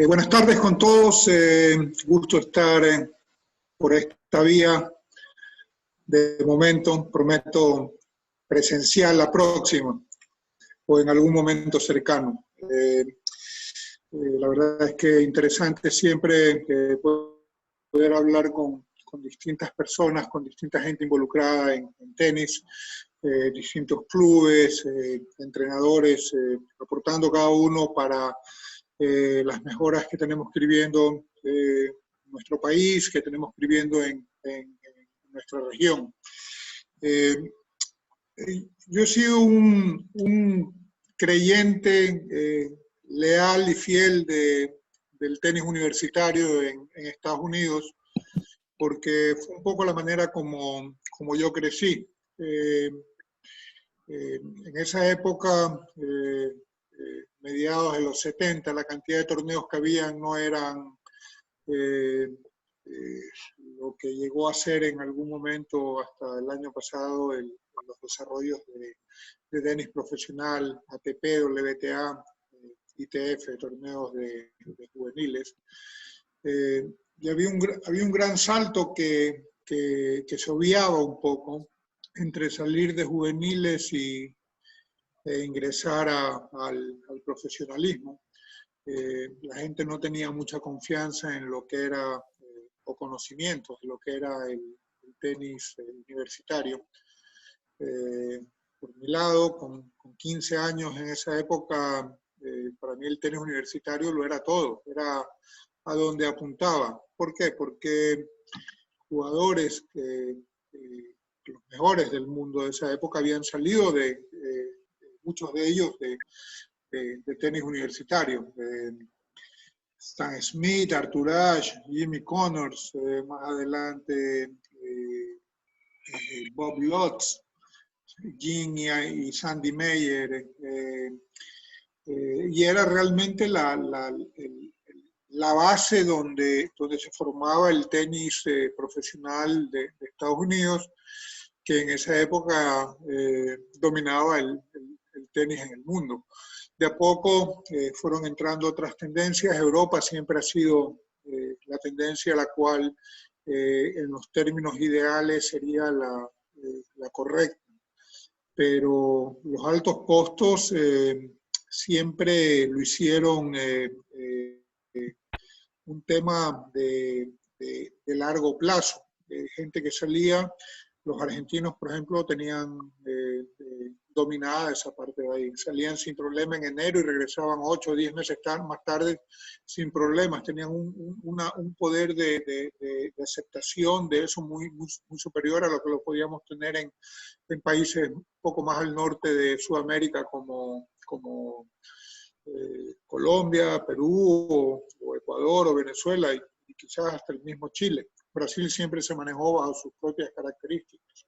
Buenas tardes con todos. Gusto estar por esta vía. De momento, prometo presencial la próxima o en algún momento cercano. La verdad es que interesante siempre poder hablar con distintas personas, con distinta gente involucrada en tenis, distintos clubes, entrenadores, aportando cada uno para las mejoras que tenemos que ir viendo en nuestro país, que tenemos que ir viendo en nuestra región. Yo he sido un creyente leal y fiel del tenis universitario en Estados Unidos, porque fue un poco la manera como yo crecí. En esa época, mediados de los 70, la cantidad de torneos que habían no eran lo que llegó a ser en algún momento hasta el año pasado los desarrollos de tenis profesional, ATP, WTA, ITF, torneos de juveniles. Y había un gran salto que se obviaba un poco entre salir de juveniles e ingresar al profesionalismo. La gente no tenía mucha confianza en lo que era, o conocimientos de lo que era el tenis universitario. Por mi lado, con 15 años en esa época, para mí el tenis universitario lo era todo, era a donde apuntaba. ¿Por qué? Porque jugadores, los mejores del mundo de esa época, habían salido muchos de ellos de tenis universitario. Stan Smith, Arthur Ashe, Jimmy Connors, más adelante Bob Lutz, Jim y Sandy Meyer, y era realmente la base donde se formaba el tenis profesional de Estados Unidos, que en esa época dominaba el tenis en el mundo. De a poco fueron entrando otras tendencias. Europa siempre ha sido la tendencia a la cual en los términos ideales sería la correcta. Pero los altos costos siempre lo hicieron un tema de largo plazo. Gente que salía, los argentinos, por ejemplo, tenían dominada esa parte de ahí. Salían sin problema en enero y regresaban 8 o 10 meses más tarde sin problemas. Tenían un poder de aceptación de eso muy superior a lo que lo podíamos tener en países un poco más al norte de Sudamérica como Colombia, Perú, o Ecuador, o Venezuela, y quizás hasta el mismo Chile. Brasil siempre se manejó bajo sus propias características.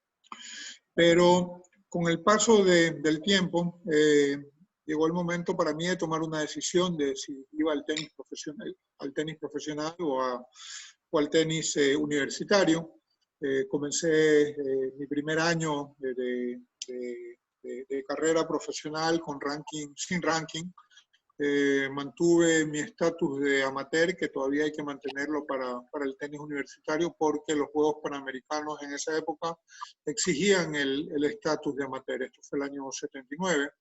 Pero con el paso del tiempo, llegó el momento para mí de tomar una decisión de si iba al tenis profesional o al tenis universitario. Comencé mi primer año de carrera profesional sin ranking. Mantuve mi estatus de amateur, que todavía hay que mantenerlo para el tenis universitario, porque los Juegos Panamericanos en esa época exigían el estatus de amateur. Esto fue el año 79.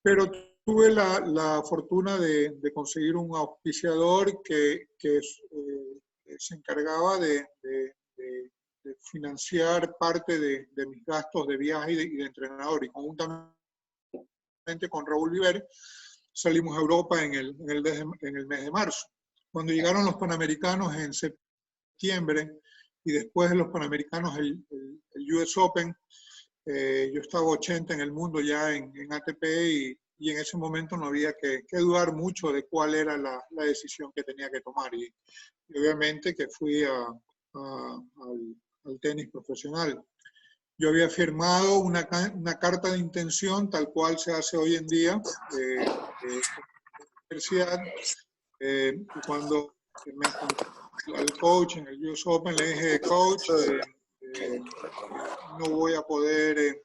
Pero tuve la fortuna de conseguir un auspiciador que se encargaba de financiar parte de mis gastos de viaje y de entrenador. Y conjuntamente con Raúl Viver salimos a Europa en el mes de marzo. Cuando llegaron los Panamericanos en septiembre y después de los Panamericanos el US Open, yo estaba 80 en el mundo ya en ATP y en ese momento no había que dudar mucho de cuál era la decisión que tenía que tomar. Y obviamente que fui al tenis profesional. Yo había firmado una carta de intención, tal cual se hace hoy en día, de la universidad. Y cuando me encontré al coach en el US Open, le dije, coach, no voy a poder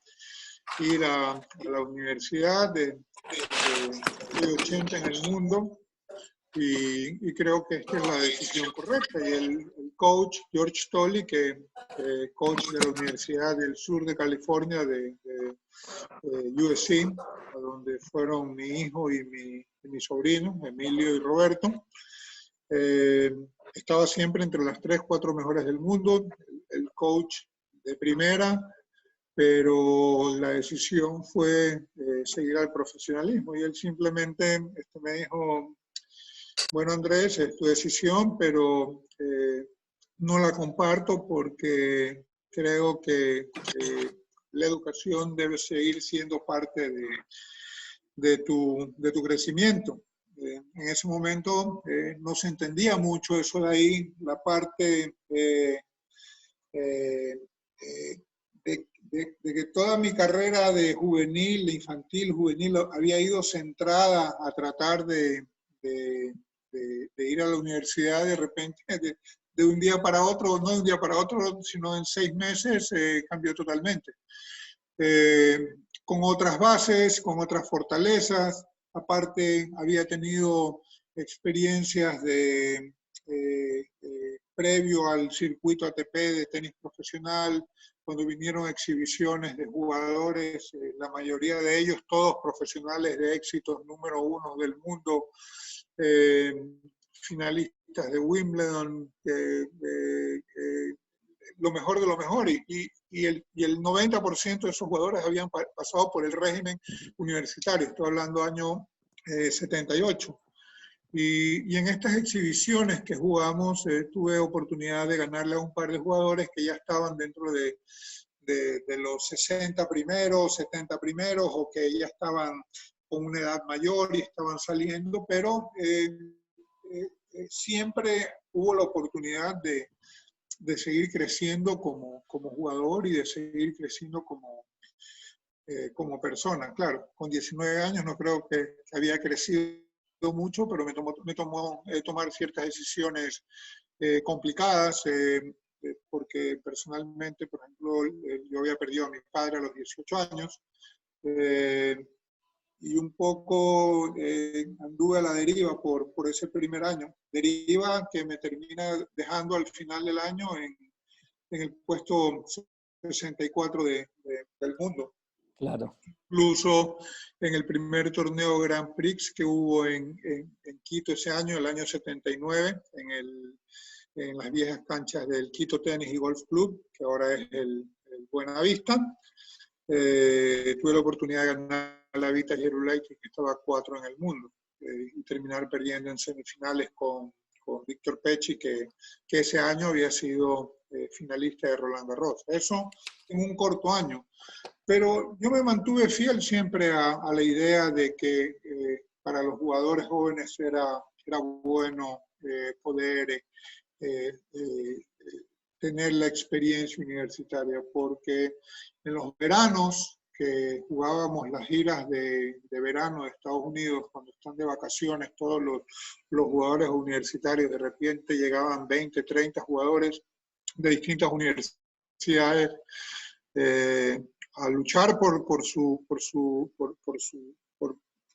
ir a la universidad, de 80 en el mundo. y creo que esta es la decisión correcta. Y el coach, George Tolley, coach de la Universidad del Sur de California, de USC, a donde fueron mi hijo y mi sobrino, Emilio y Roberto, estaba siempre entre las 3, 4 mejores del mundo, el coach de primera, pero la decisión fue seguir al profesionalismo, y él simplemente me dijo: bueno, Andrés, es tu decisión, pero no la comparto porque creo que la educación debe seguir siendo parte de tu crecimiento. En ese momento no se entendía mucho eso de ahí, la parte de que toda mi carrera de juvenil, de infantil, juvenil, había ido centrada a tratar de ir a la universidad de repente, de un día para otro, no de un día para otro, sino en 6 meses, cambió totalmente. Con otras bases, con otras fortalezas. Aparte, había tenido experiencias previo al circuito ATP de tenis profesional, cuando vinieron exhibiciones de jugadores, la mayoría de ellos todos profesionales de éxitos número 1 del mundo, finalistas de Wimbledon, lo mejor de lo mejor, y el 90% de esos jugadores habían pasado por el régimen universitario, estoy hablando año 78. Y en estas exhibiciones que jugamos, tuve oportunidad de ganarle a un par de jugadores que ya estaban dentro de los 60 primeros, 70 primeros, o que ya estaban con una edad mayor y estaban saliendo, pero siempre hubo la oportunidad de seguir creciendo como jugador y de seguir creciendo como persona. Claro, con 19 años no creo que había crecido mucho, pero me tomó tomar ciertas decisiones complicadas, porque personalmente, por ejemplo, yo había perdido a mi padre a los 18 años, y un poco anduve a la deriva por ese primer año. Deriva que me termina dejando al final del año en el puesto 64 del mundo. Claro. Incluso en el primer torneo Grand Prix que hubo en Quito ese año, el año 79, en las viejas canchas del Quito Tennis y Golf Club, que ahora es el Buenavista, tuve la oportunidad de ganar la Vita Gerulaitis, que estaba 4 en el mundo, y terminar perdiendo en semifinales con Víctor Pecci, que ese año había sido finalista de Roland Garros. Eso en un corto año. Pero yo me mantuve fiel siempre a la idea de que para los jugadores jóvenes era bueno poder tener la experiencia universitaria, porque en los veranos que jugábamos las giras de verano de Estados Unidos, cuando están de vacaciones todos los jugadores universitarios, de repente llegaban 20, 30 jugadores de distintas universidades a luchar por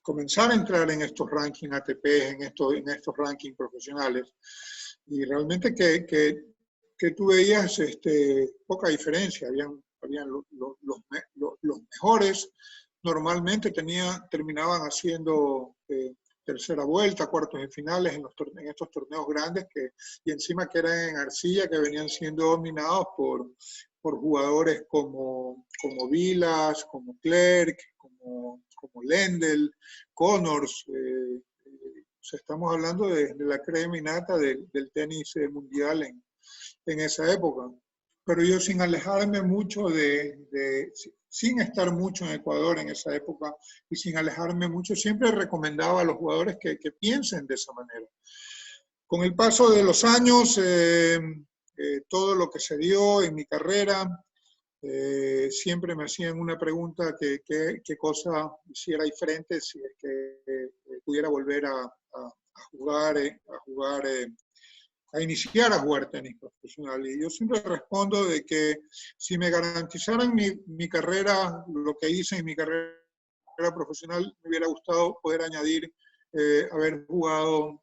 comenzar a entrar en estos rankings ATP, en estos rankings profesionales. Y realmente que tú veías poca diferencia. Habían los mejores, normalmente terminaban haciendo tercera vuelta, cuartos de finales en estos torneos grandes, y encima que eran en arcilla, que venían siendo dominados por jugadores como Vilas, como Clerc, como Lendl, Connors. O sea, estamos hablando de la crema innata del tenis mundial en esa época. Pero yo, sin alejarme mucho sin estar mucho en Ecuador en esa época y sin alejarme mucho, siempre recomendaba a los jugadores que piensen de esa manera. Con el paso de los años, todo lo que se dio en mi carrera, siempre me hacían una pregunta: qué cosa hiciera diferente si es que pudiera volver a jugar, a iniciar a jugar tenis profesional. Y yo siempre respondo de que si me garantizaran mi carrera, lo que hice en mi carrera profesional, me hubiera gustado poder añadir haber jugado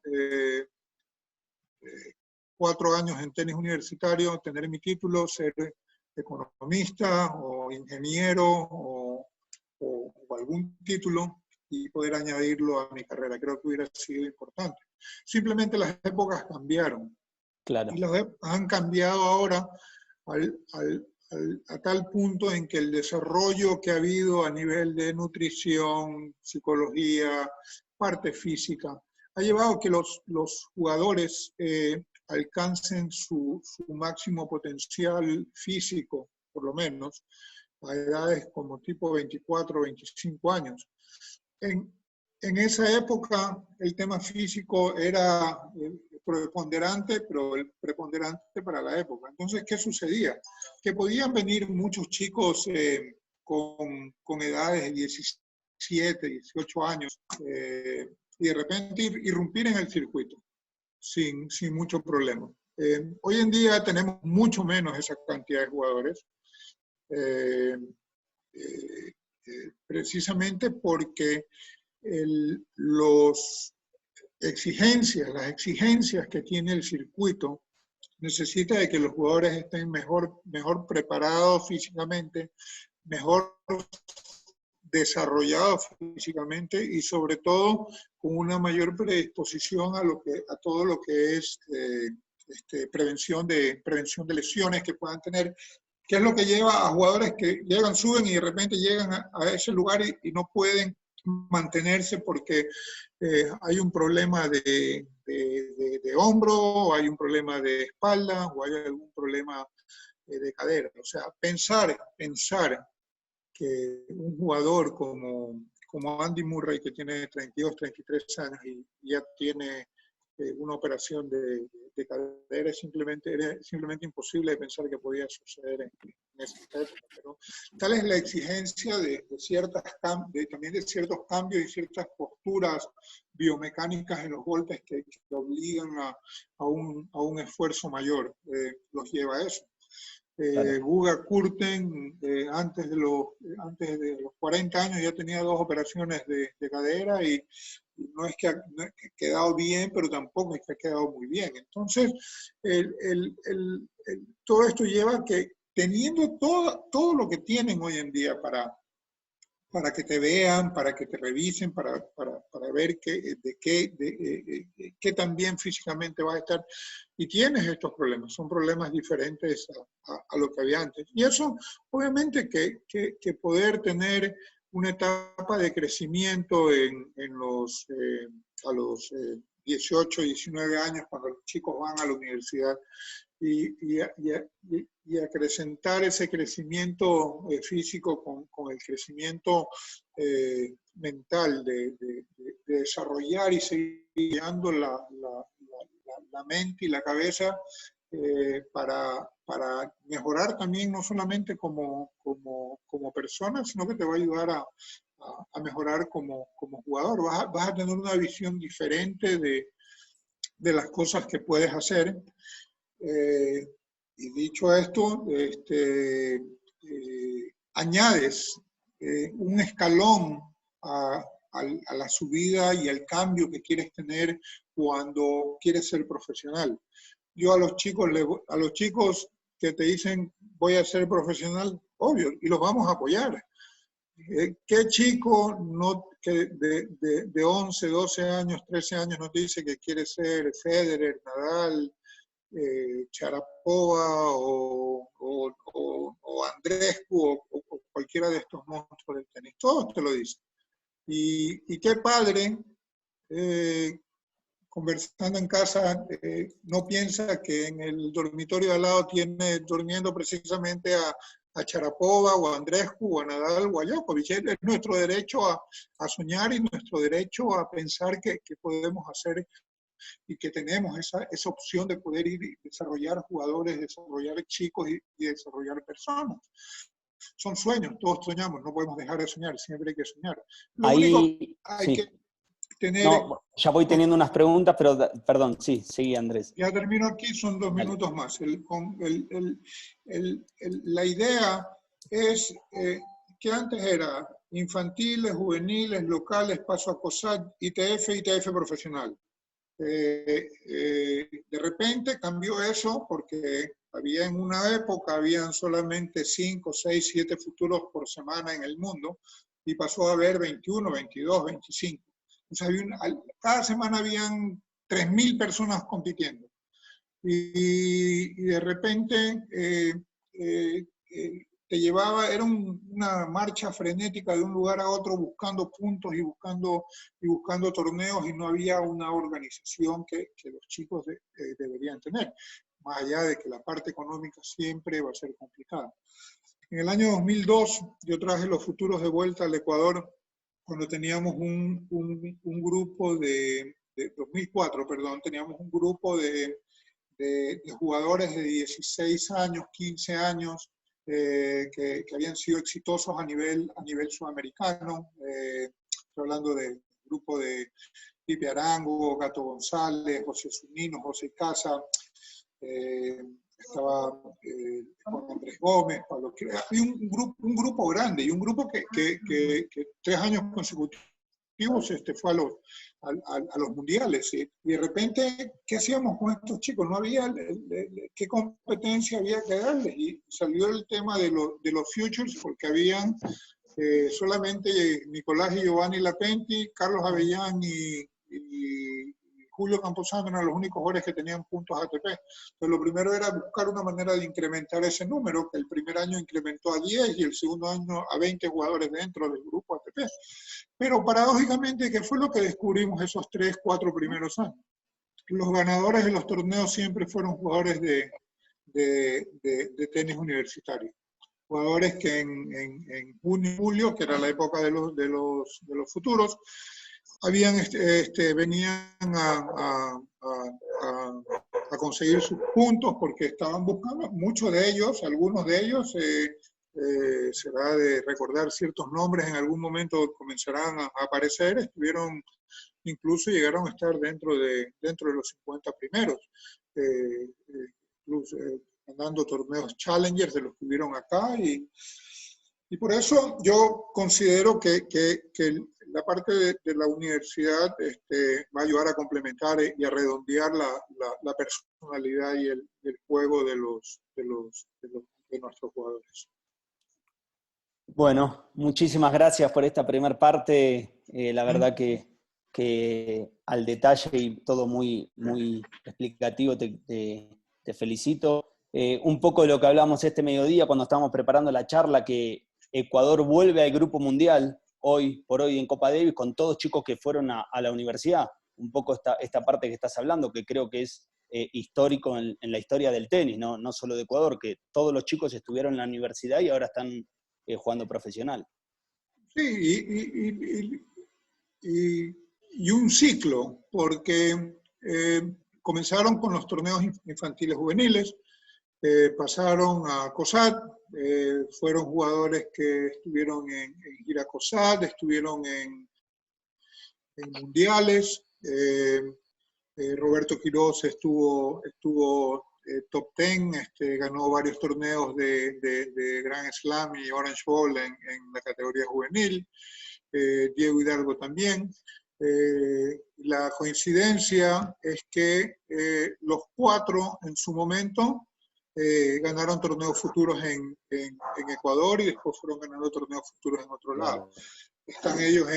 4 años en tenis universitario, tener mi título, ser economista o ingeniero o algún título y poder añadirlo a mi carrera. Creo que hubiera sido importante. Simplemente las épocas cambiaron. Claro. Y las han cambiado ahora a tal punto en que el desarrollo que ha habido a nivel de nutrición, psicología, parte física, ha llevado a que los jugadores alcancen su máximo potencial físico, por lo menos, a edades como tipo 24 o 25 años. En esa época el tema físico era preponderante, pero preponderante para la época. Entonces, ¿qué sucedía? Que podían venir muchos chicos con edades de 17, 18 años y de repente irrumpir en el circuito sin mucho problema. Hoy en día tenemos mucho menos esa cantidad de jugadores. Precisamente porque las exigencias que tiene el circuito necesita de que los jugadores estén mejor preparados físicamente, mejor desarrollados físicamente y sobre todo con una mayor predisposición a todo lo que es prevención de lesiones que puedan tener, que es lo que lleva a jugadores que llegan, suben y de repente llegan a ese lugar y no pueden mantenerse porque hay un problema de hombro, o hay un problema de espalda, o hay algún problema de cadera. O sea, pensar que un jugador como Andy Murray, que tiene 32, 33 años y ya tiene una operación de cadera, es simplemente imposible de pensar que podía suceder en esa época. Pero tal es la exigencia también de ciertos cambios y ciertas posturas biomecánicas en los golpes que obligan a un esfuerzo mayor. Los lleva a eso. Guga Kurten, antes de los 40 años ya tenía 2 operaciones de cadera y no es que ha quedado bien, pero tampoco es que ha quedado muy bien. Entonces, todo esto lleva a que teniendo todo lo que tienen hoy en día para que te vean, para que te revisen, para ver qué tan bien físicamente vas a estar. Y tienes estos problemas, son problemas diferentes a lo que había antes. Y eso, obviamente, que poder tener una etapa de crecimiento a los 18, 19 años, cuando los chicos van a la universidad, y acrecentar ese crecimiento físico con el crecimiento mental, de desarrollar y seguir guiando la mente y la cabeza para mejorar también, no solamente como persona, sino que te va a ayudar a mejorar como jugador. Vas a tener una visión diferente de las cosas que puedes hacer. Y dicho esto, añades un escalón a la subida y al cambio que quieres tener cuando quieres ser profesional. Yo a los chicos que te dicen voy a ser profesional, obvio, y los vamos a apoyar. ¿Qué chico de 11, 12 años, 13 años no te dice que quiere ser Federer, Nadal, Sharapova o Andreescu o cualquiera de estos monstruos del tenis? Todos te lo dicen. Y qué padre, conversando en casa, no piensa que en el dormitorio de al lado tiene durmiendo precisamente a Sharapova o a Andreescu o a Nadal o a Djokovic. Es nuestro derecho a soñar y nuestro derecho a pensar que podemos hacer y que tenemos esa opción de poder ir y desarrollar jugadores, desarrollar chicos y desarrollar personas. Son sueños, todos soñamos, no podemos dejar de soñar, siempre hay que soñar. Lo único hay que tener... No, ya voy teniendo unas preguntas, pero perdón, sí, seguí Andrés. Ya termino aquí, son 2 minutos más. La idea es que antes era infantiles, juveniles, locales, paso a COSAT, ITF profesional. De repente cambió eso porque había en una época, habían solamente 5, 6, 7 futuros por semana en el mundo y pasó a haber 21, 22, 25. Entonces cada semana habían 3.000 personas compitiendo. Y de repente te llevaba, era una marcha frenética de un lugar a otro buscando puntos y buscando torneos, y no había una organización que los chicos deberían tener, más allá de que la parte económica siempre va a ser complicada. En el año 2002 yo traje los futuros de vuelta al Ecuador cuando teníamos un grupo de 2004, perdón, teníamos un grupo de jugadores de 16 años, 15 años, que habían sido exitosos a nivel sudamericano. Estoy hablando del grupo de Pipe Arango, Gato González, José Zunino, José Casa, estaba Juan Andrés Gómez, Pablo. Había un grupo grande y un grupo que 3 años consecutivos fue a los mundiales, ¿sí? Y de repente, ¿qué hacíamos con estos chicos? No había qué competencia había que darles, y salió el tema de los futures, porque habían solamente Nicolás y Giovanni Lapenti, Carlos Avellán y Julio Camposano eran los únicos jugadores que tenían puntos ATP. Entonces lo primero era buscar una manera de incrementar ese número, que el primer año incrementó a 10 y el segundo año a 20 jugadores dentro del grupo ATP. Pero paradójicamente, ¿qué fue lo que descubrimos esos 3, 4 primeros años? Los ganadores de los torneos siempre fueron jugadores de tenis universitario. Jugadores que en junio y julio, que era la época de los futuros, venían a conseguir sus puntos porque estaban buscando, muchos de ellos, algunos de ellos, será de recordar ciertos nombres, en algún momento comenzarán a aparecer, incluso llegaron a estar dentro de los 50 primeros, incluso ganando torneos Challengers de los que hubieron acá, y por eso yo considero que la parte de la universidad va a ayudar a complementar y a redondear la personalidad y el juego de nuestros jugadores. Bueno, muchísimas gracias por esta primera parte. La verdad que al detalle y todo muy, muy explicativo, te felicito. Un poco de lo que hablamos este mediodía cuando estábamos preparando la charla, que Ecuador vuelve al Grupo Mundial hoy por hoy en Copa Davis con todos chicos que fueron a la universidad. Un poco esta parte que estás hablando, que creo que es histórico en la historia del tenis, no solo de Ecuador, que todos los chicos estuvieron en la universidad y ahora están jugando profesional. Sí, y un ciclo, porque comenzaron con los torneos infantiles juveniles, pasaron a COSAT, fueron jugadores que estuvieron en gira COSAT, estuvieron en mundiales, Roberto Quiroz estuvo top 10, ganó varios torneos de Grand Slam y Orange Bowl en la categoría juvenil, Diego Hidalgo también. La coincidencia es que los 4 en su momento ganaron torneos futuros en Ecuador y después fueron ganando torneos futuros en otro lado. Están ellos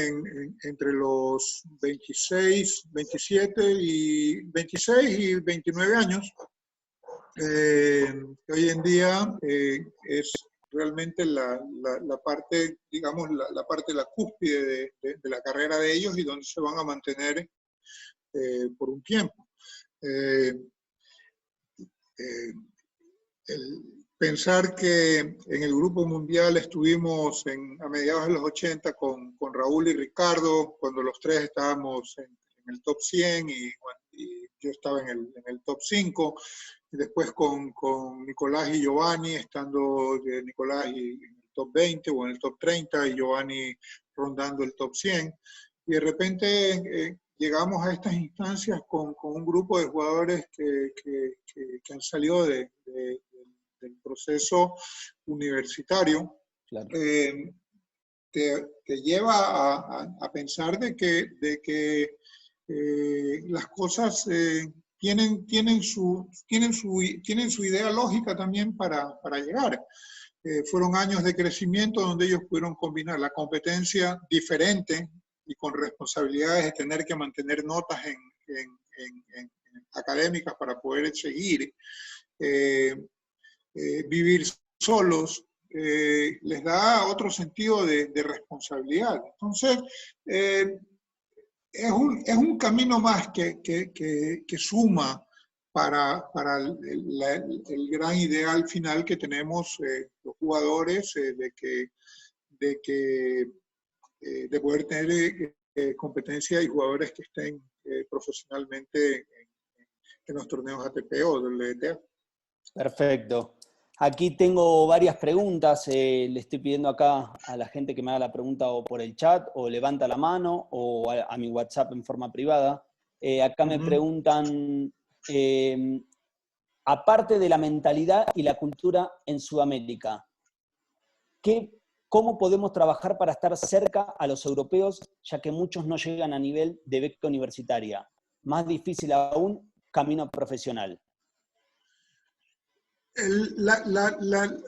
entre los 26 y 29 años. Hoy en día es realmente la parte, digamos, la parte de la cúspide de la carrera de ellos y donde se van a mantener por un tiempo. Pensar que en el Grupo Mundial estuvimos a mediados de los 80 con Raúl y Ricardo, cuando los 3 estábamos en el top 100 y yo estaba en el top 5, y después con Nicolás y Giovanni, estando Nicolás en el top 20 o en el top 30 y Giovanni rondando el top 100, y de repente llegamos a estas instancias con un grupo de jugadores que han salido del proceso universitario. Claro. te lleva a pensar de que las cosas tienen su idea lógica también para llegar. Fueron años de crecimiento donde ellos pudieron combinar la competencia diferente y con responsabilidades de tener que mantener notas en académicas para poder seguir, vivir solos, les da otro sentido de responsabilidad. Entonces, es un camino más que suma para el gran ideal final que tenemos los jugadores de poder tener competencia y jugadores que estén profesionalmente en los torneos ATP o WTA. Perfecto. Aquí tengo varias preguntas. Le estoy pidiendo acá a la gente que me haga la pregunta o por el chat, o levanta la mano, o a mi WhatsApp en forma privada. Acá me preguntan, aparte de la mentalidad y la cultura en Sudamérica, ¿cómo podemos trabajar para estar cerca a los europeos, ya que muchos no llegan a nivel de beca universitaria? Más difícil aún, camino profesional.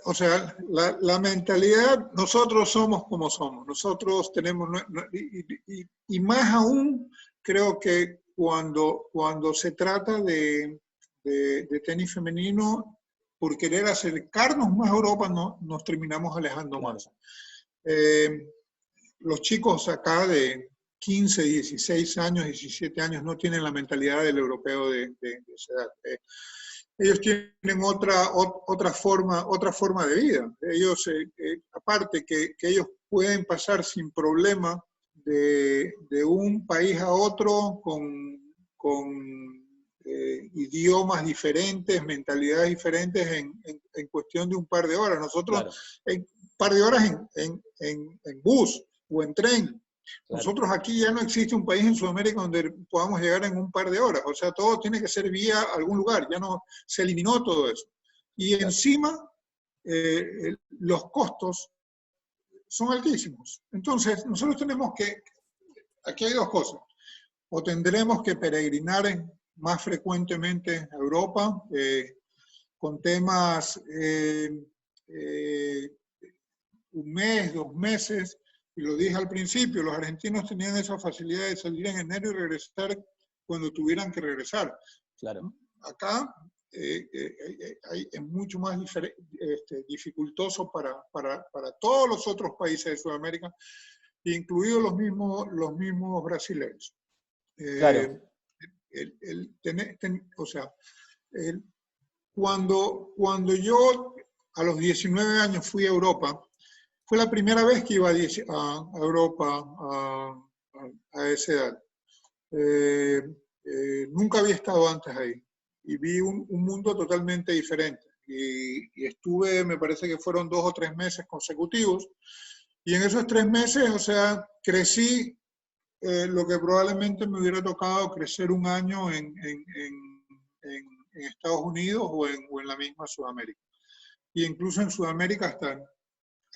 O sea, la mentalidad, nosotros somos como somos, nosotros tenemos, y más aún creo que cuando se trata de tenis femenino, por querer acercarnos más a Europa, nos terminamos alejando más. Los chicos acá de 15, 16 años, 17 años no tienen la mentalidad del europeo de esa edad. Ellos tienen otra forma de vida. Ellos, aparte que ellos pueden pasar sin problema de un país a otro con idiomas diferentes, mentalidades diferentes en cuestión de un par de horas. Nosotros, claro, en un par de horas en bus o en tren. Claro. Nosotros aquí ya no existe un país en Sudamérica donde podamos llegar en un par de horas. O sea, todo tiene que ser vía algún lugar. Ya no, se eliminó todo eso. Y claro, encima, los costos son altísimos. Entonces, nosotros tenemos que, aquí hay dos cosas. O tendremos que peregrinar más frecuentemente a Europa con temas un mes, 2 meses. Y lo dije al principio, los argentinos tenían esa facilidad de salir en enero y regresar cuando tuvieran que regresar. Claro. Acá es mucho más dificultoso para todos los otros países de Sudamérica, incluidos los mismos brasileños. Claro. O sea, cuando yo a los 19 años fui a Europa, fue la primera vez que iba a Europa a esa edad. Nunca había estado antes ahí y vi un mundo totalmente diferente. Y estuve, me parece que fueron 2 o 3 meses consecutivos. Y en esos 3 meses, o sea, crecí lo que probablemente me hubiera tocado crecer un año en Estados Unidos o en la misma Sudamérica. Y incluso en Sudamérica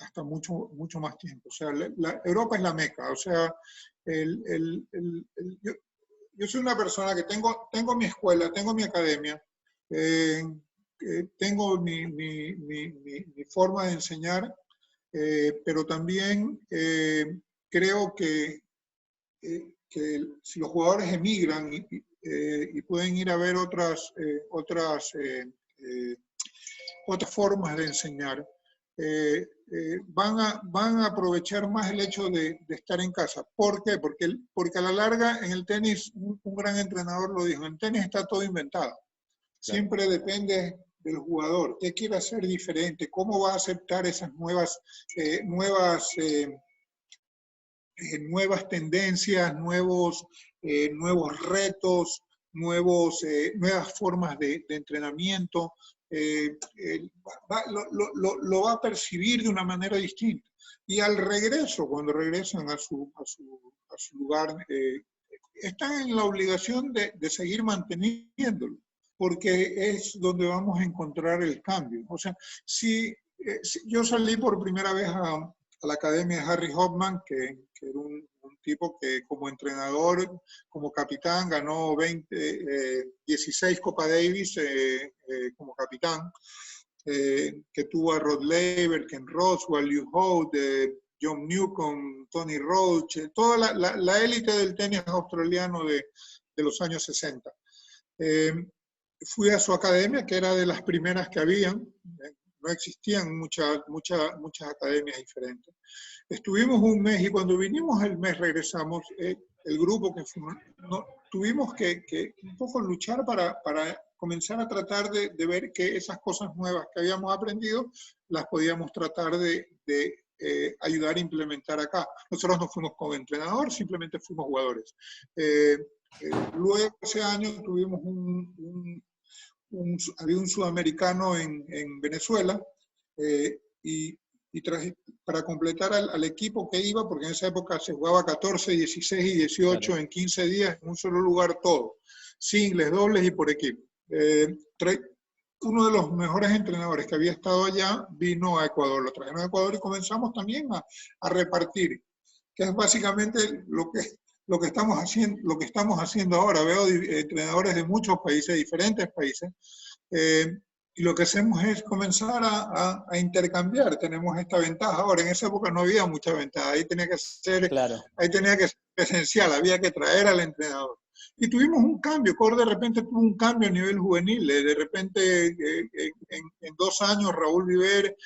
hasta mucho más tiempo. O sea, Europa es la meca. O sea, yo soy una persona que tengo mi escuela, tengo mi academia, tengo mi forma de enseñar, pero también creo que si los jugadores emigran y pueden ir a ver otras formas de enseñar, van a aprovechar más el hecho de estar en casa. ¿Por qué? Porque a la larga en el tenis, un gran entrenador lo dijo, en tenis está todo inventado. Siempre depende del jugador, qué quiere hacer diferente, cómo va a aceptar esas nuevas tendencias, nuevos retos, nuevas formas de entrenamiento. Lo va a percibir de una manera distinta. Y al regreso, cuando regresan a su lugar, están en la obligación de seguir manteniéndolo, porque es donde vamos a encontrar el cambio. O sea, si yo salí por primera vez la academia de Harry Hopman, que era un tipo que como entrenador, como capitán, ganó 16 Copa Davis como capitán, que tuvo a Rod Laver, Ken Roswell, Lew Holt, John Newcomb, Tony Roach, toda la élite del tenis australiano de los años 60. Fui a su academia, que era de las primeras que habían, no existían muchas academias diferentes. Estuvimos un mes y cuando vinimos el mes regresamos, el grupo que fuimos, tuvimos que un poco luchar para comenzar a tratar de ver que esas cosas nuevas que habíamos aprendido las podíamos tratar de ayudar a implementar acá. Nosotros no fuimos como entrenador, simplemente fuimos jugadores. Luego ese año tuvimos había un sudamericano en Venezuela y para completar al equipo que iba, porque en esa época se jugaba 14, 16 y 18 claro, en 15 días en un solo lugar todo, singles, dobles y por equipo. Uno de los mejores entrenadores que había estado allá vino a Ecuador, lo trajeron a Ecuador y comenzamos también a repartir, que es básicamente lo que estamos haciendo ahora. Veo entrenadores de muchos países, diferentes países, y lo que hacemos es comenzar a intercambiar. Tenemos esta ventaja. Ahora, en esa época no había mucha ventaja, ahí tenía que ser presencial, había que traer al entrenador. Y tuvimos un cambio, Cor de repente tuvo un cambio a nivel juvenil, de repente en 2 años Raúl Viver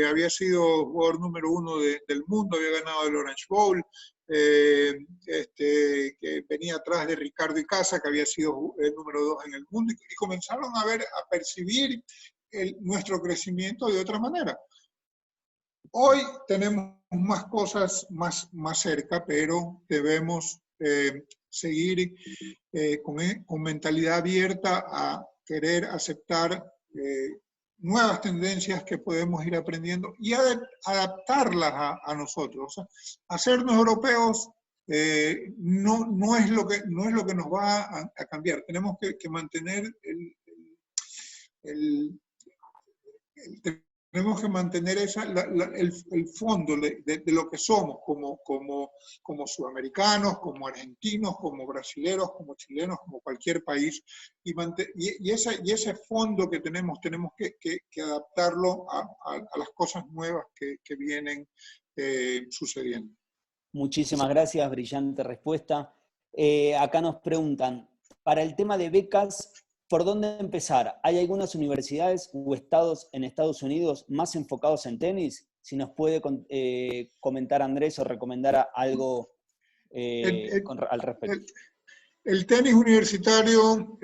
había sido jugador número 1 del mundo, había ganado el Orange Bowl, que venía atrás de Ricardo Icaza, que había sido el número 2 en el mundo, y comenzaron a percibir nuestro crecimiento de otra manera. Hoy tenemos más cosas más cerca, pero debemos seguir con mentalidad abierta a querer aceptar nuevas tendencias que podemos ir aprendiendo y adaptarlas a nosotros. O sea, hacernos europeos no es lo que nos va a cambiar. Tenemos que mantener tenemos que mantener el fondo de lo que somos como sudamericanos, como argentinos, como brasileros, como chilenos, como cualquier país. Y ese fondo que tenemos que adaptarlo a las cosas nuevas que vienen sucediendo. Muchísimas gracias, brillante respuesta. Acá nos preguntan, para el tema de becas, ¿por dónde empezar? ¿Hay algunas universidades u estados en Estados Unidos más enfocados en tenis? Si nos puede comentar Andrés o recomendar algo al respecto. El tenis universitario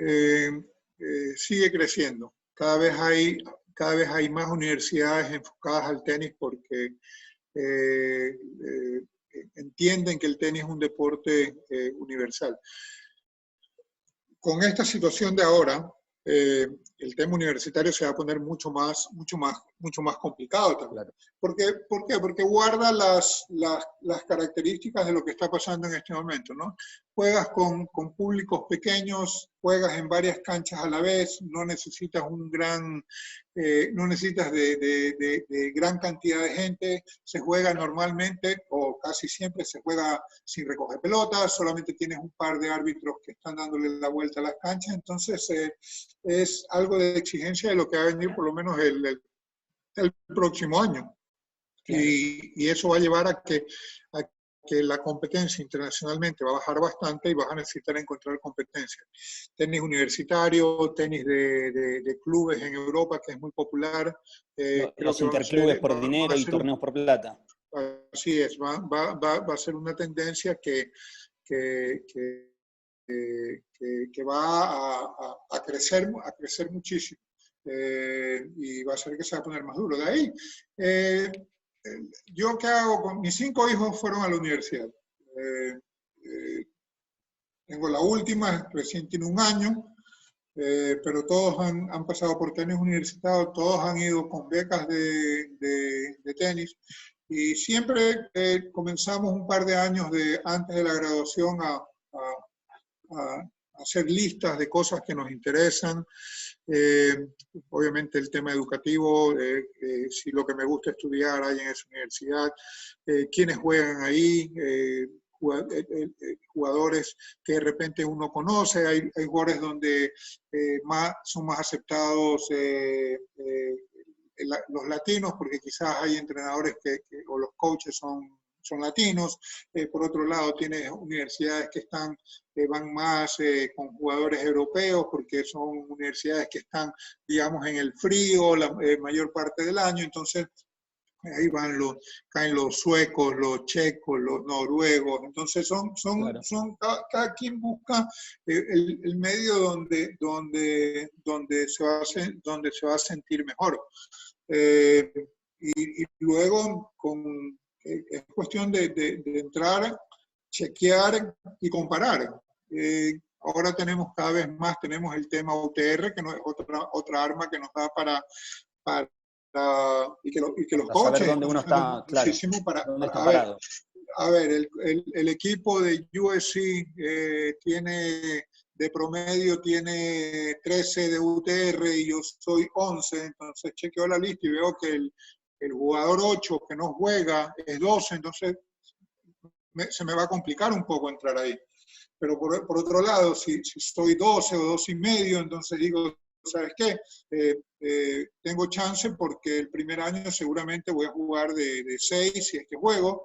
sigue creciendo. Cada vez hay más universidades enfocadas al tenis porque entienden que el tenis es un deporte universal. Con esta situación de ahora, el tema universitario se va a poner mucho más complicado también. Claro. ¿Por qué? Porque guarda las características de lo que está pasando en este momento, ¿no? Juegas con públicos pequeños, juegas en varias canchas a la vez, no necesitas no necesitas de gran cantidad de gente, se juega normalmente o casi siempre se juega sin recoger pelotas, solamente tienes un par de árbitros que están dándole la vuelta a las canchas, entonces es algo de exigencia de lo que va a venir por lo menos el próximo año. Claro. Y eso va a llevar a que la competencia internacionalmente va a bajar bastante y vas a necesitar encontrar competencia. Tenis universitario, tenis de clubes en Europa, que es muy popular. Los interclubes por dinero y torneos por plata. Así es, va a ser una tendencia que va a crecer muchísimo. Y va a ser que se va a poner más duro. De ahí, yo qué hago, mis 5 hijos fueron a la universidad. Tengo la última, recién tiene 1 año, pero todos han pasado por tenis universitario, todos han ido con becas de tenis, y siempre comenzamos un par de años antes de la graduación a hacer listas de cosas que nos interesan. Obviamente el tema educativo, si lo que me gusta estudiar hay en esa universidad, quiénes juegan ahí, jugadores que de repente uno conoce, hay jugadores donde son más aceptados los latinos, porque quizás hay entrenadores o los coaches son latinos. Por otro lado, tienes universidades que van más con jugadores europeos, porque son universidades que están, digamos, en el frío la mayor parte del año. Entonces, ahí caen los suecos, los checos, los noruegos. Entonces, Claro. cada quien busca el medio donde se va a sentir mejor. Y luego, es cuestión de entrar, chequear y comparar. Ahora cada vez más tenemos el tema UTR, que no es otra arma que nos da para y que los Para coaches saber dónde uno está, claro, dónde está parado. A ver, el equipo de USC de promedio tiene 13 de UTR y yo soy 11, entonces chequeo la lista y veo que el jugador 8 que no juega es 12, entonces se me va a complicar un poco entrar ahí. Pero por otro lado, si soy 12 o 12 y medio, entonces digo, ¿sabes qué? Tengo chance porque el primer año seguramente voy a jugar de 6 si es que juego,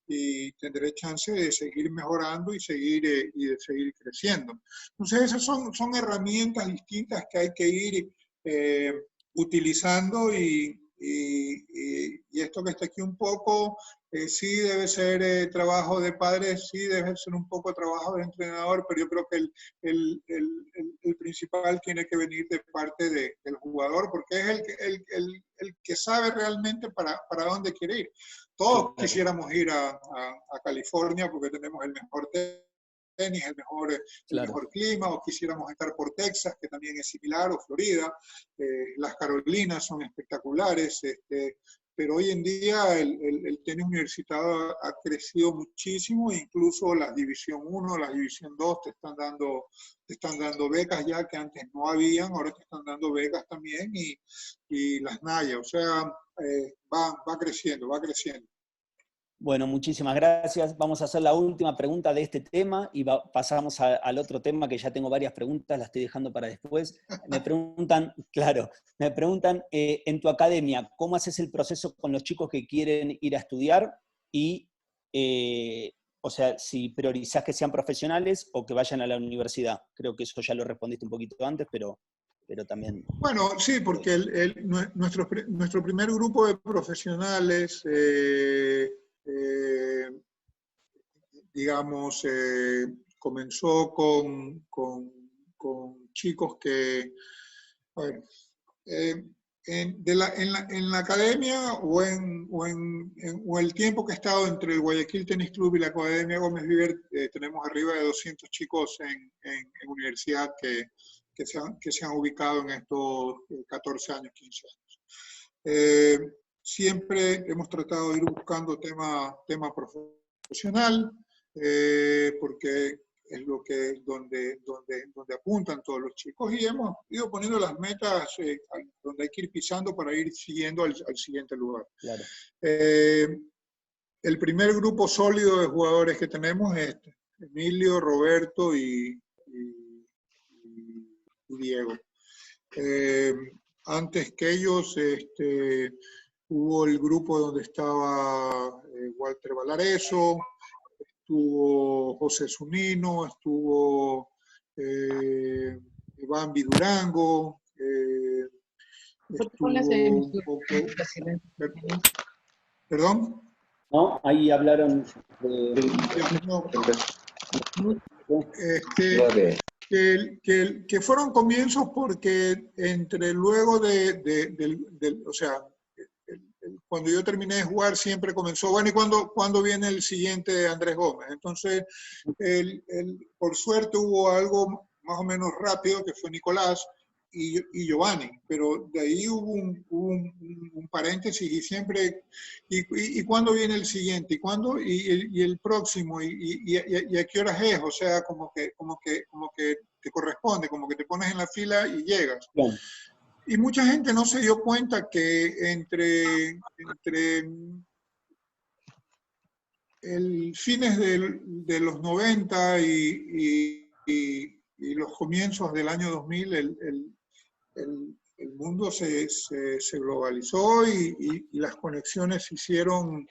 y tendré chance de seguir mejorando y de seguir creciendo. Entonces esas son herramientas distintas que hay que ir utilizando y esto que está aquí un poco, sí debe ser trabajo de padre, sí debe ser un poco trabajo de entrenador, pero yo creo que el principal tiene que venir de parte del jugador, porque es el que sabe realmente para dónde quiere ir. Todos quisiéramos ir a California porque tenemos el mejor tenis, el mejor clima, o quisiéramos estar por Texas, que también es similar, o Florida. Las Carolinas son espectaculares, pero hoy en día el tenis universitario ha crecido muchísimo, e incluso la División 1, la División 2 te están dando becas ya que antes no habían, ahora te están dando becas también, y las NAIA, o sea, va creciendo, va creciendo. Bueno, muchísimas gracias. Vamos a hacer la última pregunta de este tema y pasamos al otro tema, que ya tengo varias preguntas, las estoy dejando para después. Me preguntan, en tu academia, ¿cómo haces el proceso con los chicos que quieren ir a estudiar? Y, o sea, si priorizás que sean profesionales o que vayan a la universidad. Creo que eso ya lo respondiste un poquito antes, pero también... Bueno, sí, porque nuestro primer grupo de profesionales, digamos, comenzó con chicos que, a ver, en la academia o el tiempo que he estado entre el Guayaquil Tenis Club y la Academia Gómez Viver, tenemos arriba de 200 chicos en universidad que se han ubicado en estos 14 años, 15 años. Siempre hemos tratado de ir buscando tema profesional, porque es donde apuntan todos los chicos, y hemos ido poniendo las metas donde hay que ir pisando para ir siguiendo al siguiente lugar. Claro. El primer grupo sólido de jugadores que tenemos es Emilio, Roberto y Diego. Antes que ellos, hubo el grupo donde estaba Walter Valareso, estuvo José Zunino, estuvo Bambi Durango, estuvo un poco... ¿Perdón? No, ahí hablaron que fueron comienzos porque luego o sea, cuando yo terminé de jugar siempre comenzó, bueno, ¿y cuándo viene el siguiente Andrés Gómez? Entonces, por suerte hubo algo más o menos rápido, que fue Nicolás y Giovanni, pero de ahí hubo un paréntesis, y siempre, ¿y cuándo viene el siguiente? ¿Y cuándo? ¿Y el próximo? ¿Y a qué horas es? O sea, como que te corresponde, como que te pones en la fila y llegas. Bien. Y mucha gente no se dio cuenta que entre el fines de los 90 y los comienzos del año 2000, el mundo se globalizó y las conexiones se hicieron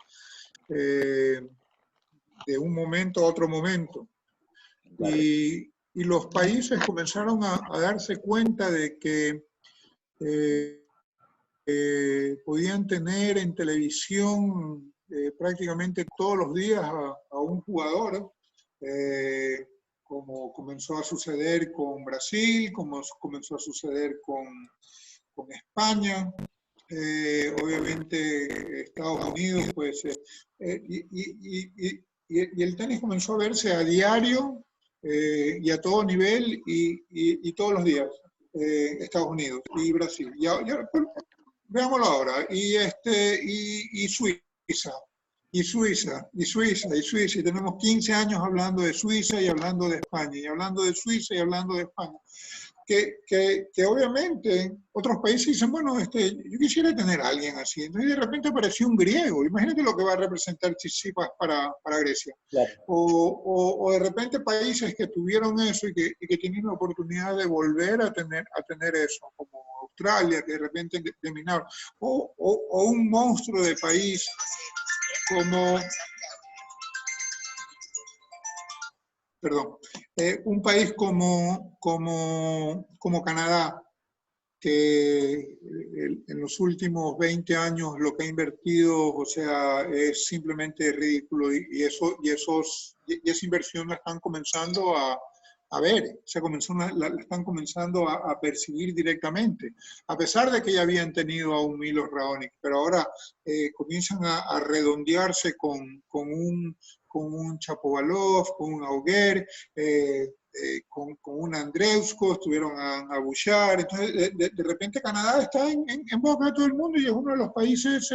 de un momento a otro momento. Claro. Y los países comenzaron a darse cuenta de que podían tener en televisión prácticamente todos los días a un jugador, como comenzó a suceder con Brasil, como comenzó a suceder con España, obviamente Estados Unidos, pues, y el tenis comenzó a verse a diario y a todo nivel y todos los días, Estados Unidos y Brasil. Veámoslo ahora, y Suiza, y tenemos 15 años hablando de Suiza y hablando de España, y hablando de Suiza y hablando de España. Que obviamente otros países dicen, bueno, yo quisiera tener a alguien así. Entonces de repente apareció un griego. Imagínate lo que va a representar Tsitsipas para Grecia. Claro. O de repente países que tuvieron eso y que tienen la oportunidad de volver a tener eso, como Australia, que de repente terminaron. O un monstruo de país como... Perdón, un país como Canadá, que en los últimos 20 años lo que ha invertido, o sea, es simplemente ridículo y esa inversión la están comenzando a ver, la están comenzando a percibir directamente, a pesar de que ya habían tenido a un Milos Raonic, pero ahora comienzan a redondearse con un Chapovalov, con un Auger, con un Andreevsko, estuvieron a Bouchard. Entonces, de repente Canadá está en boca de todo el mundo y es uno de los países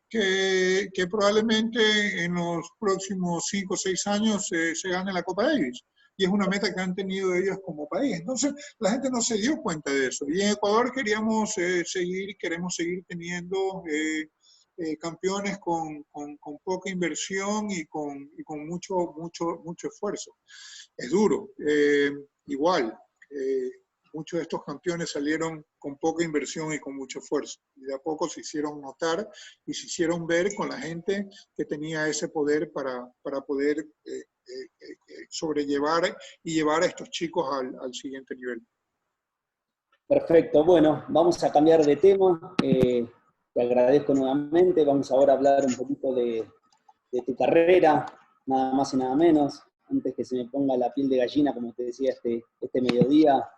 que probablemente en los próximos 5 o 6 años se gane la Copa Davis. Y es una meta que han tenido ellos como país. Entonces, la gente no se dio cuenta de eso. Y en Ecuador queremos seguir teniendo campeones con poca inversión y con mucho esfuerzo. Es duro. Igual, muchos de estos campeones salieron con poca inversión y con mucho esfuerzo. Y de a poco se hicieron notar y se hicieron ver con la gente que tenía ese poder para poder sobrellevar y llevar a estos chicos al siguiente nivel. Perfecto. Bueno, vamos a cambiar de tema. Te agradezco nuevamente. Vamos ahora a hablar un poquito de tu carrera, nada más y nada menos. Antes que se me ponga la piel de gallina, como te decía, este mediodía.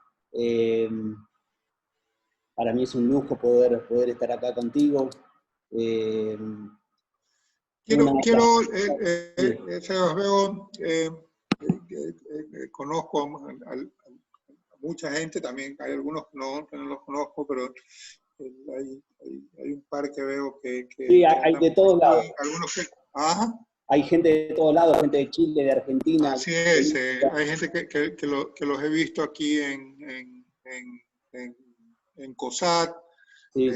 Para mí es un lujo poder estar acá contigo. Sebas, conozco a mucha gente, también hay algunos que no los conozco, pero hay un par que veo que sí, hay de todos lados. Algunos que... Ajá. Hay gente de todos lados, gente de Chile, de Argentina. Así es, hay gente que los he visto aquí en COSAT. Sí,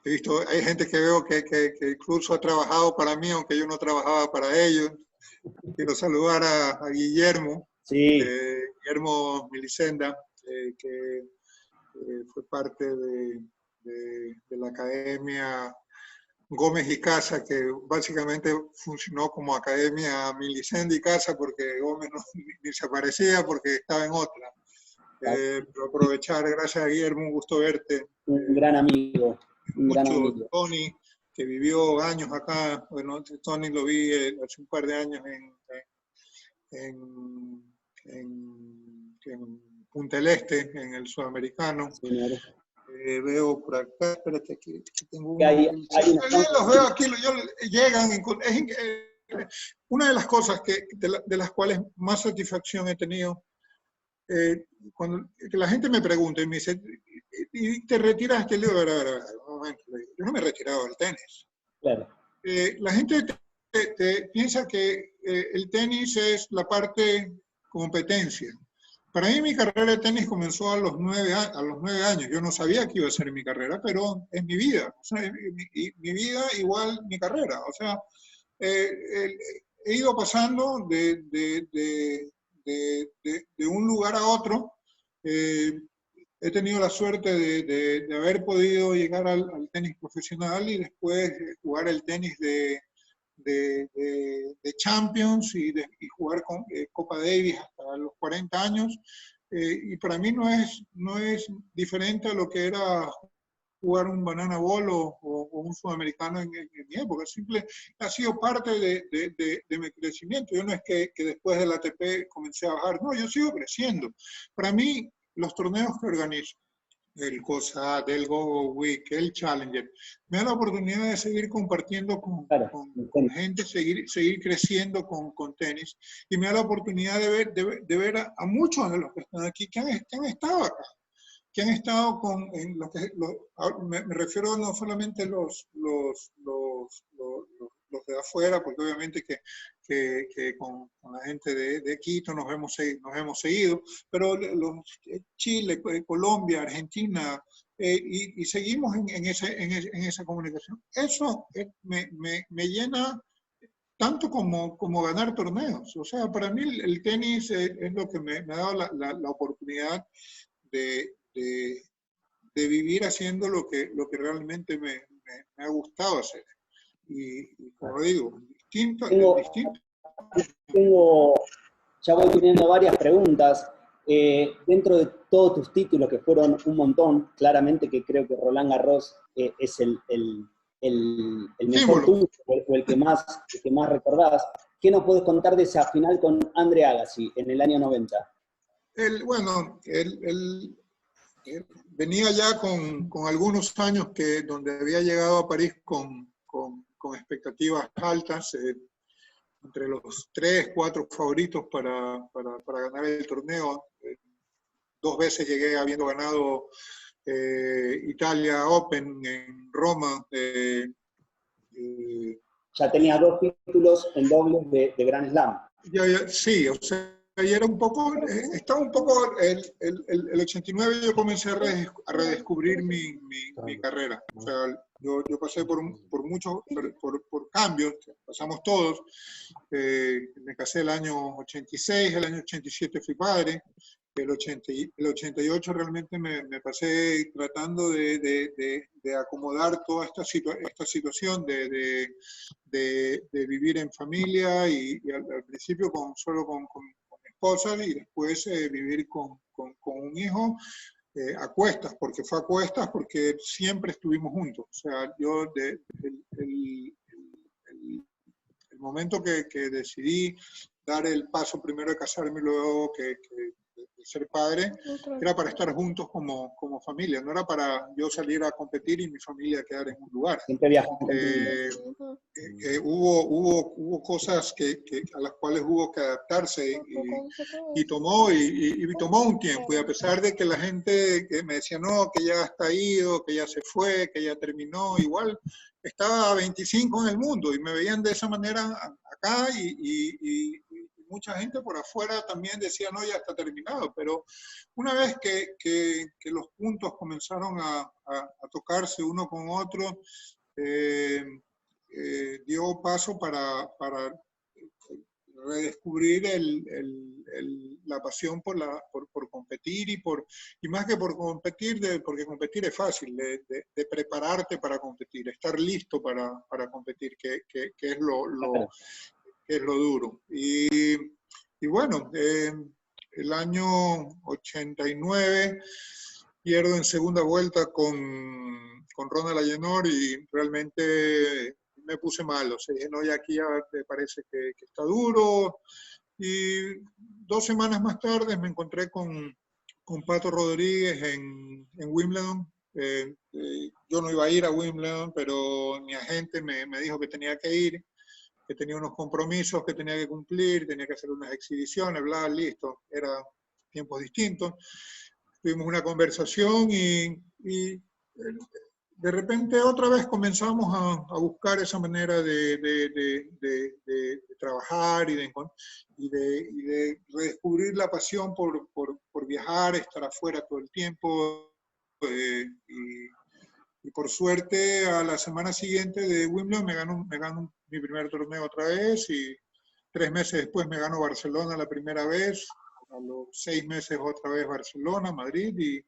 he visto, hay gente que veo que incluso ha trabajado para mí, aunque yo no trabajaba para ellos. Quiero saludar a Guillermo, sí. Guillermo Milicenda, que fue parte de la Academia Gómez y Casa, que básicamente funcionó como Academia Milicenda y Casa, porque Gómez ni se aparecía porque estaba en otra. Pero aprovechar, gracias a Guillermo, un gusto verte. Un gran amigo. Tony, que vivió años acá. Bueno, Tony lo vi hace un par de años en Punta del Este, en el Sudamericano. Veo por acá, espérate, aquí tengo uno. Los veo aquí, llegan. Una de las cosas de las cuales más satisfacción he tenido, cuando que la gente me pregunta y me dice, ¿y te retiraste? Le digo, a ver, un momento, yo no me he retirado del tenis. Claro. La gente piensa que el tenis es la parte competencia. Para mí mi carrera de tenis comenzó a los 9 años. Yo no sabía que iba a ser mi carrera, pero es mi vida. O sea, mi vida igual mi carrera. O sea, he ido pasando de un lugar a otro. He tenido la suerte de haber podido llegar al tenis profesional y después jugar el tenis de Champions y jugar con Copa Davis hasta los 40 años. Y para mí no es diferente a lo que era jugar un banana ball o un sudamericano en mi época. Simple, ha sido parte de mi crecimiento. Yo no es que después del ATP comencé a bajar, no, yo sigo creciendo. Para mí, los torneos que organizo, el COSAT, el GoGo Week, el Challenger, me da la oportunidad de seguir compartiendo Claro, con gente, seguir creciendo con tenis, y me da la oportunidad de ver a muchos de los que están aquí, que han estado acá, que han estado en me refiero no solamente los de afuera, porque obviamente que con la gente de Quito nos hemos seguido, pero Chile, Colombia, Argentina, y seguimos en esa comunicación. Eso me llena tanto como ganar torneos. O sea, para mí el tenis es lo que me ha dado la oportunidad de vivir haciendo lo que realmente me ha gustado hacer. Y como digo, Tengo, distinto. tengo, ya voy teniendo varias preguntas. Dentro de todos tus títulos, que fueron un montón, claramente que creo que Roland Garros es el mejor Símbolo. tuyo, o el que más recordás. ¿Qué nos puedes contar de esa final con Andre Agassi en el año 90? Bueno, él venía ya con algunos años donde había llegado a París con expectativas altas, entre los 3, 4 favoritos para ganar el torneo. 2 veces llegué habiendo ganado Italia Open en Roma. Ya tenía 2 títulos en dobles de Grand Slam. Sí, o sea, y era un poco, estaba un poco, el 89 yo comencé a redescubrir mi carrera. O sea, yo pasé por muchos, por cambios, pasamos todos. Me casé el año 86, el año 87 fui padre. El 88 realmente me pasé tratando de acomodar toda esta situación de vivir en familia y al principio solo con mi esposa y después vivir con un hijo a cuestas, porque fue a cuestas porque siempre estuvimos juntos. O sea, yo el momento que decidí dar el paso primero de casarme y luego de ser padre, era para estar juntos como familia, no era para yo salir a competir y mi familia quedar en un lugar. Siempre viajamos hubo cosas a las cuales hubo que adaptarse y tomó un tiempo, y a pesar de que la gente que me decía no, que ya está ido, que ya se fue, que ya terminó, igual estaba a 25 en el mundo y me veían de esa manera acá y mucha gente por afuera también decía, no, ya está terminado, pero una vez que los puntos comenzaron a tocarse uno con otro, dio paso para redescubrir la pasión por competir y más que por competir, porque competir es fácil, de prepararte para competir, estar listo para competir, que es que es lo duro. Y bueno, el año 89 pierdo en segunda vuelta con Ronald Ayenor y realmente me puse mal. O sea, dije, no, ya aquí ya me parece que está duro. Y 2 semanas más tarde me encontré con Pato Rodríguez en Wimbledon. Yo no iba a ir a Wimbledon, pero mi agente me dijo que tenía que ir, que tenía unos compromisos que tenía que cumplir, tenía que hacer unas exhibiciones, bla, listo, era tiempos distintos. Tuvimos una conversación y de repente otra vez comenzamos a buscar esa manera de trabajar y de redescubrir la pasión por viajar, estar afuera todo el tiempo. Y por suerte, a la semana siguiente de Wimbledon me gano mi primer torneo otra vez, y 3 meses después me gano Barcelona la primera vez, a los 6 meses otra vez Barcelona, Madrid, y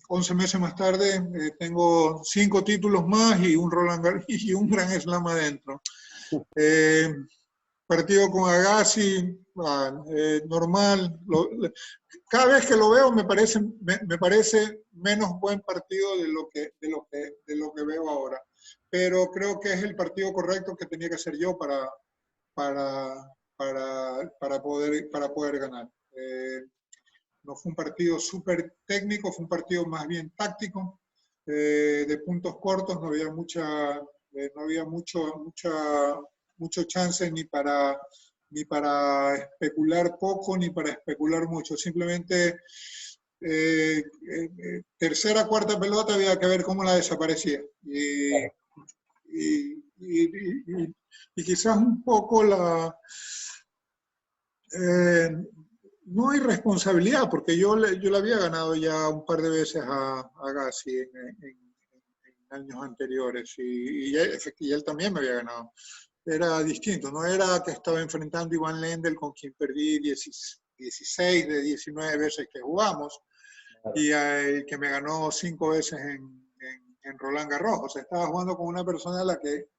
11 meses más tarde tengo 5 títulos más y un Roland Garros y un Grand Slam adentro. Partido con Agassi, normal. Cada vez que lo veo me parece menos buen partido de lo que veo ahora. Pero creo que es el partido correcto que tenía que hacer yo para poder ganar. No fue un partido súper técnico, fue un partido más bien táctico, de puntos cortos, no había mucho chance ni para especular poco ni para especular mucho. Simplemente tercera, cuarta pelota había que ver cómo la desaparecía. Y quizás un poco no hay responsabilidad, porque yo le había ganado ya un par de veces a Agassi en años anteriores, y él también me había ganado. Era distinto, no era que estaba enfrentando a Ivan Lendl, con quien perdí 16 de 19 veces que jugamos, y que me ganó 5 veces en Roland Garros. O sea, estaba jugando con una persona a la que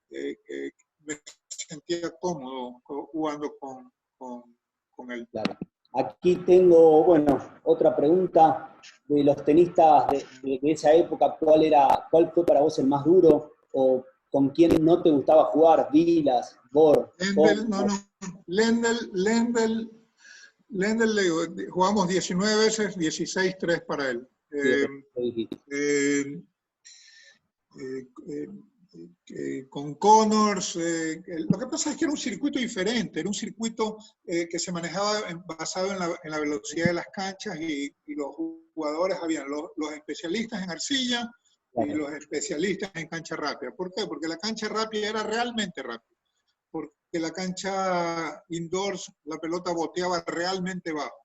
me sentía cómodo jugando con él. Claro. Aquí tengo, bueno, otra pregunta de los tenistas de esa época. ¿Cuál fue para vos el más duro? ¿O con quién no te gustaba jugar? Vilas, Borg. Lendl jugamos 19 veces, 16-3 para él. Con Connors, lo que pasa es que era un circuito diferente, era un circuito que se manejaba basado en la velocidad de las canchas, y los jugadores habían los especialistas en arcilla y los especialistas en cancha rápida. ¿Por qué? Porque la cancha rápida era realmente rápida, porque la cancha indoors, la pelota boteaba realmente bajo,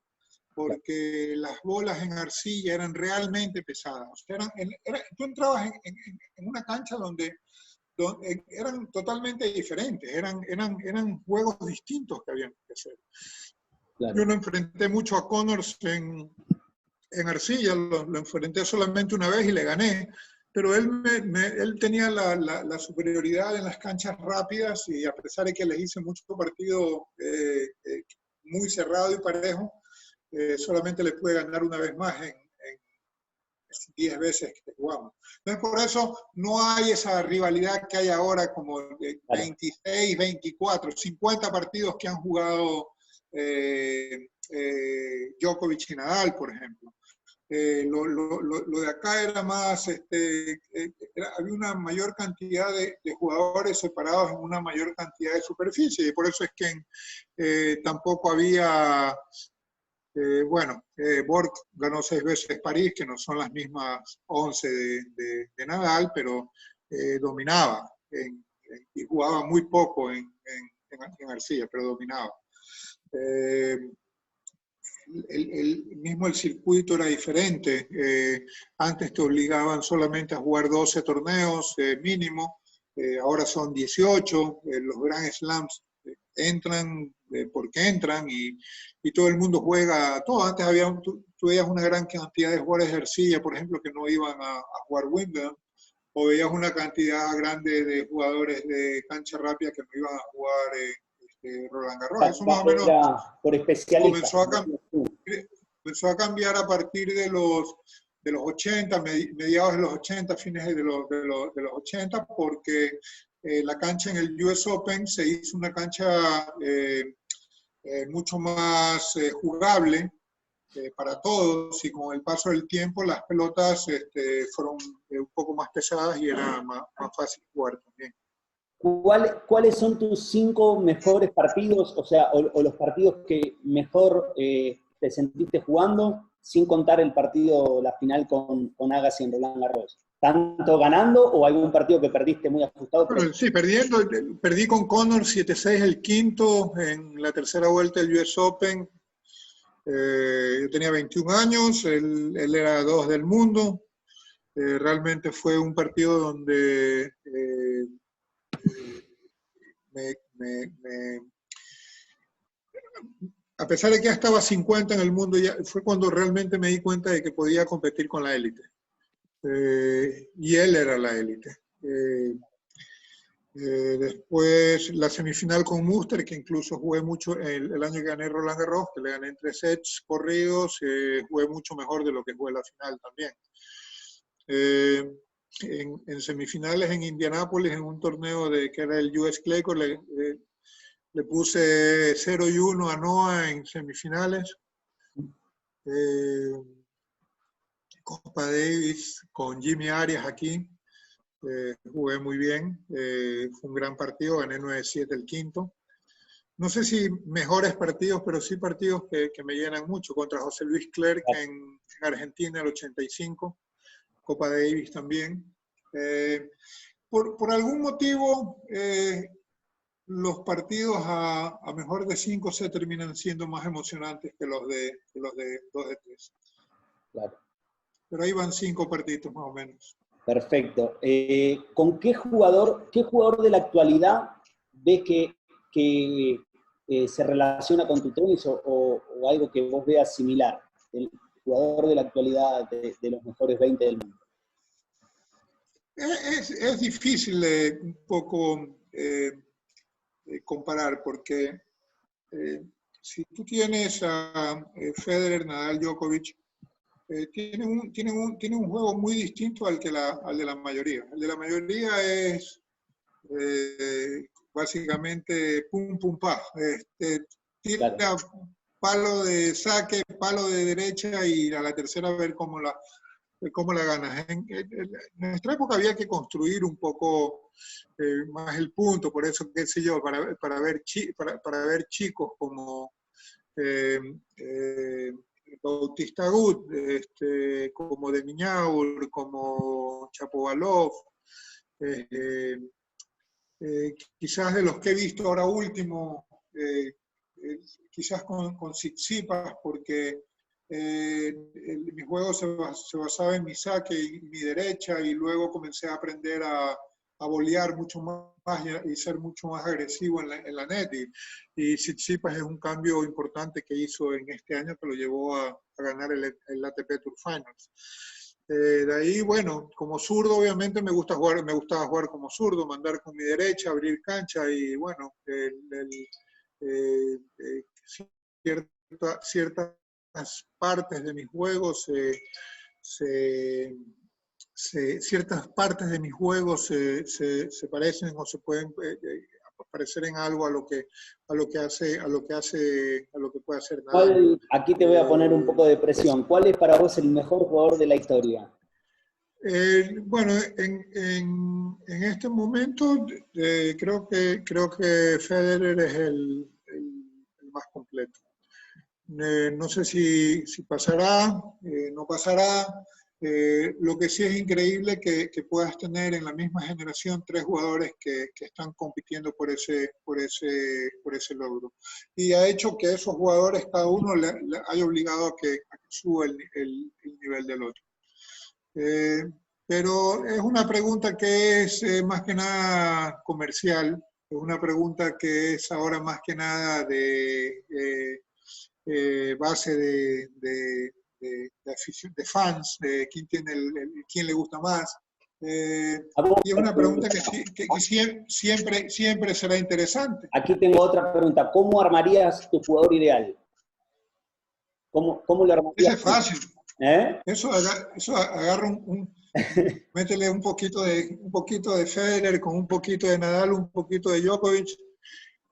porque las bolas en arcilla eran realmente pesadas. O sea, tú entrabas en una cancha donde eran totalmente diferentes, eran juegos distintos que habían que hacer. Claro. Yo lo enfrenté mucho a Connors en arcilla, lo enfrenté solamente una vez y le gané, pero él tenía la superioridad en las canchas rápidas, y a pesar de que le hice mucho partido muy cerrado y parejo, solamente le pude ganar una vez más en 10 veces que jugamos. Entonces, por eso no hay esa rivalidad que hay ahora, como de 26, 24, 50 partidos que han jugado Djokovic y Nadal, por ejemplo. Lo de acá era más, había una mayor cantidad de jugadores separados en una mayor cantidad de superficie, y por eso es que tampoco había... Borg ganó 6 veces París, que no son las mismas 11 de Nadal, pero dominaba y jugaba muy poco en arcilla, pero dominaba. El circuito era diferente. Antes te obligaban solamente a jugar 12 torneos mínimo, ahora son 18. Los Grand Slams entran porque entran, y todo el mundo juega todo. Antes tú veías una gran cantidad de jugadores de arcilla, por ejemplo, que no iban a jugar Wimbledon, o veías una cantidad grande de jugadores de cancha rápida que no iban a jugar Roland Garros. Eso más o menos por especialistas. Comenzó a cambiar a partir de los 80, mediados de los 80, fines de los 80, porque la cancha en el US Open se hizo una cancha mucho más jugable para todos, y con el paso del tiempo las pelotas fueron un poco más pesadas y era más fácil jugar también. ¿Cuáles son tus 5 mejores partidos, o los partidos que mejor te sentiste jugando, sin contar el partido, la final con Agassi en Roland Garros? ¿Tanto ganando o algún partido que perdiste muy ajustado? Bueno, sí, perdí con Connor 7-6 el quinto en la tercera vuelta del US Open. Yo tenía 21 años, él era 2 del mundo. Realmente fue un partido donde a pesar de que ya estaba 50 en el mundo, ya fue cuando realmente me di cuenta de que podía competir con la élite. Y él era la élite. Después la semifinal con Muster, que incluso jugué mucho el año que gané Roland Garros, que le gané en 3 sets corridos, jugué mucho mejor de lo que jugué la final también. En semifinales en Indianápolis, en un torneo que era el US Clay Court, le puse 0-1 a Noah en semifinales. Copa Davis con Jimmy Arias aquí. Jugué muy bien. Fue un gran partido. Gané 9-7 el quinto. No sé si mejores partidos, pero sí partidos que me llenan mucho. Contra José Luis Clerc en Argentina el 85. Copa Davis también. Por algún motivo, los partidos a mejor de 5 se terminan siendo más emocionantes que los de 2 de 3. Claro. Pero ahí van 5 partidos más o menos. Perfecto. ¿Con qué jugador de la actualidad ves que se relaciona con tu tenis o algo que vos veas similar? El jugador de la actualidad de los mejores 20 del mundo. Es difícil un poco comparar porque si tú tienes a Federer, Nadal, Djokovic, tienen un juego muy distinto al de la mayoría. El de la mayoría es básicamente pum, pum, pa. Tira claro. Palo de saque, palo de derecha y a la tercera ver cómo la ganas. En nuestra época había que construir un poco más el punto, por eso, qué sé yo, para ver chicos como Bautista Agut, como de Miñaur, como Chapovalov, quizás de los que he visto ahora último, quizás con Tsitsipas, porque mi juego se basaba en mi saque y mi derecha, y luego comencé a aprender a volear mucho más y ser mucho más agresivo en la net. Y Tsitsipas es un cambio importante que hizo en este año que lo llevó a ganar el ATP Tour Finals. De ahí, bueno, como zurdo obviamente me gustaba jugar como zurdo, mandar con mi derecha, abrir cancha y bueno, ciertas partes de mis juegos ciertas partes de mis juegos se parecen o se pueden parecer en algo a lo que puede hacer Nadal. Aquí te voy a poner un poco de presión. ¿Cuál es para vos el mejor jugador de la historia? Bueno, en este momento creo que Federer es el más completo. No sé si pasará, no pasará. Lo que sí es increíble que puedas tener en la misma generación 3 jugadores que están compitiendo por ese logro. Y ha hecho que esos jugadores, cada uno le haya obligado a que suba el nivel del otro. Pero es una pregunta que es más que nada comercial, es una pregunta que es ahora más que nada de base de afición, de fans, de quién le gusta más. Y es una pregunta que siempre será interesante. Aquí tengo otra pregunta. ¿Cómo armarías tu jugador ideal? ¿Cómo lo armarías? Eso es fácil. Eso agarra métele un poquito de Federer con un poquito de Nadal, un poquito de Djokovic,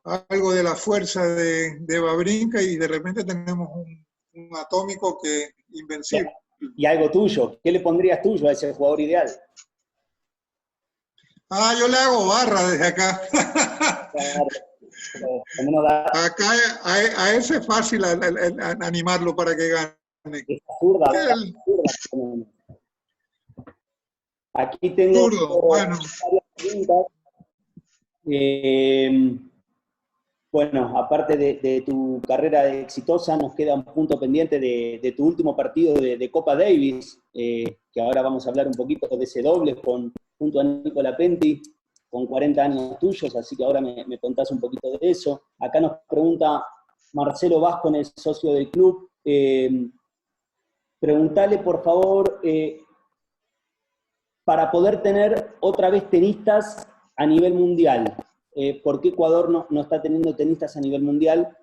algo de la fuerza de Wawrinka y de repente tenemos un atómico que invencible. Y algo tuyo. ¿Qué le pondrías tuyo a ese jugador ideal? Yo le hago barra desde acá. Acá a ese es fácil animarlo para que gane. Esa zurda. Aquí tengo Zurdo, bueno. varias preguntas. Bueno, aparte de tu carrera exitosa, nos queda un punto pendiente de tu último partido de Copa Davis, que ahora vamos a hablar un poquito de ese doble junto a Nicola Penti, con 40 años tuyos, así que ahora me contás un poquito de eso. Acá nos pregunta Marcelo Vázquez, socio del club, preguntale por favor, para poder tener otra vez tenistas a nivel mundial, ¿por qué Ecuador no está teniendo tenistas a nivel mundial,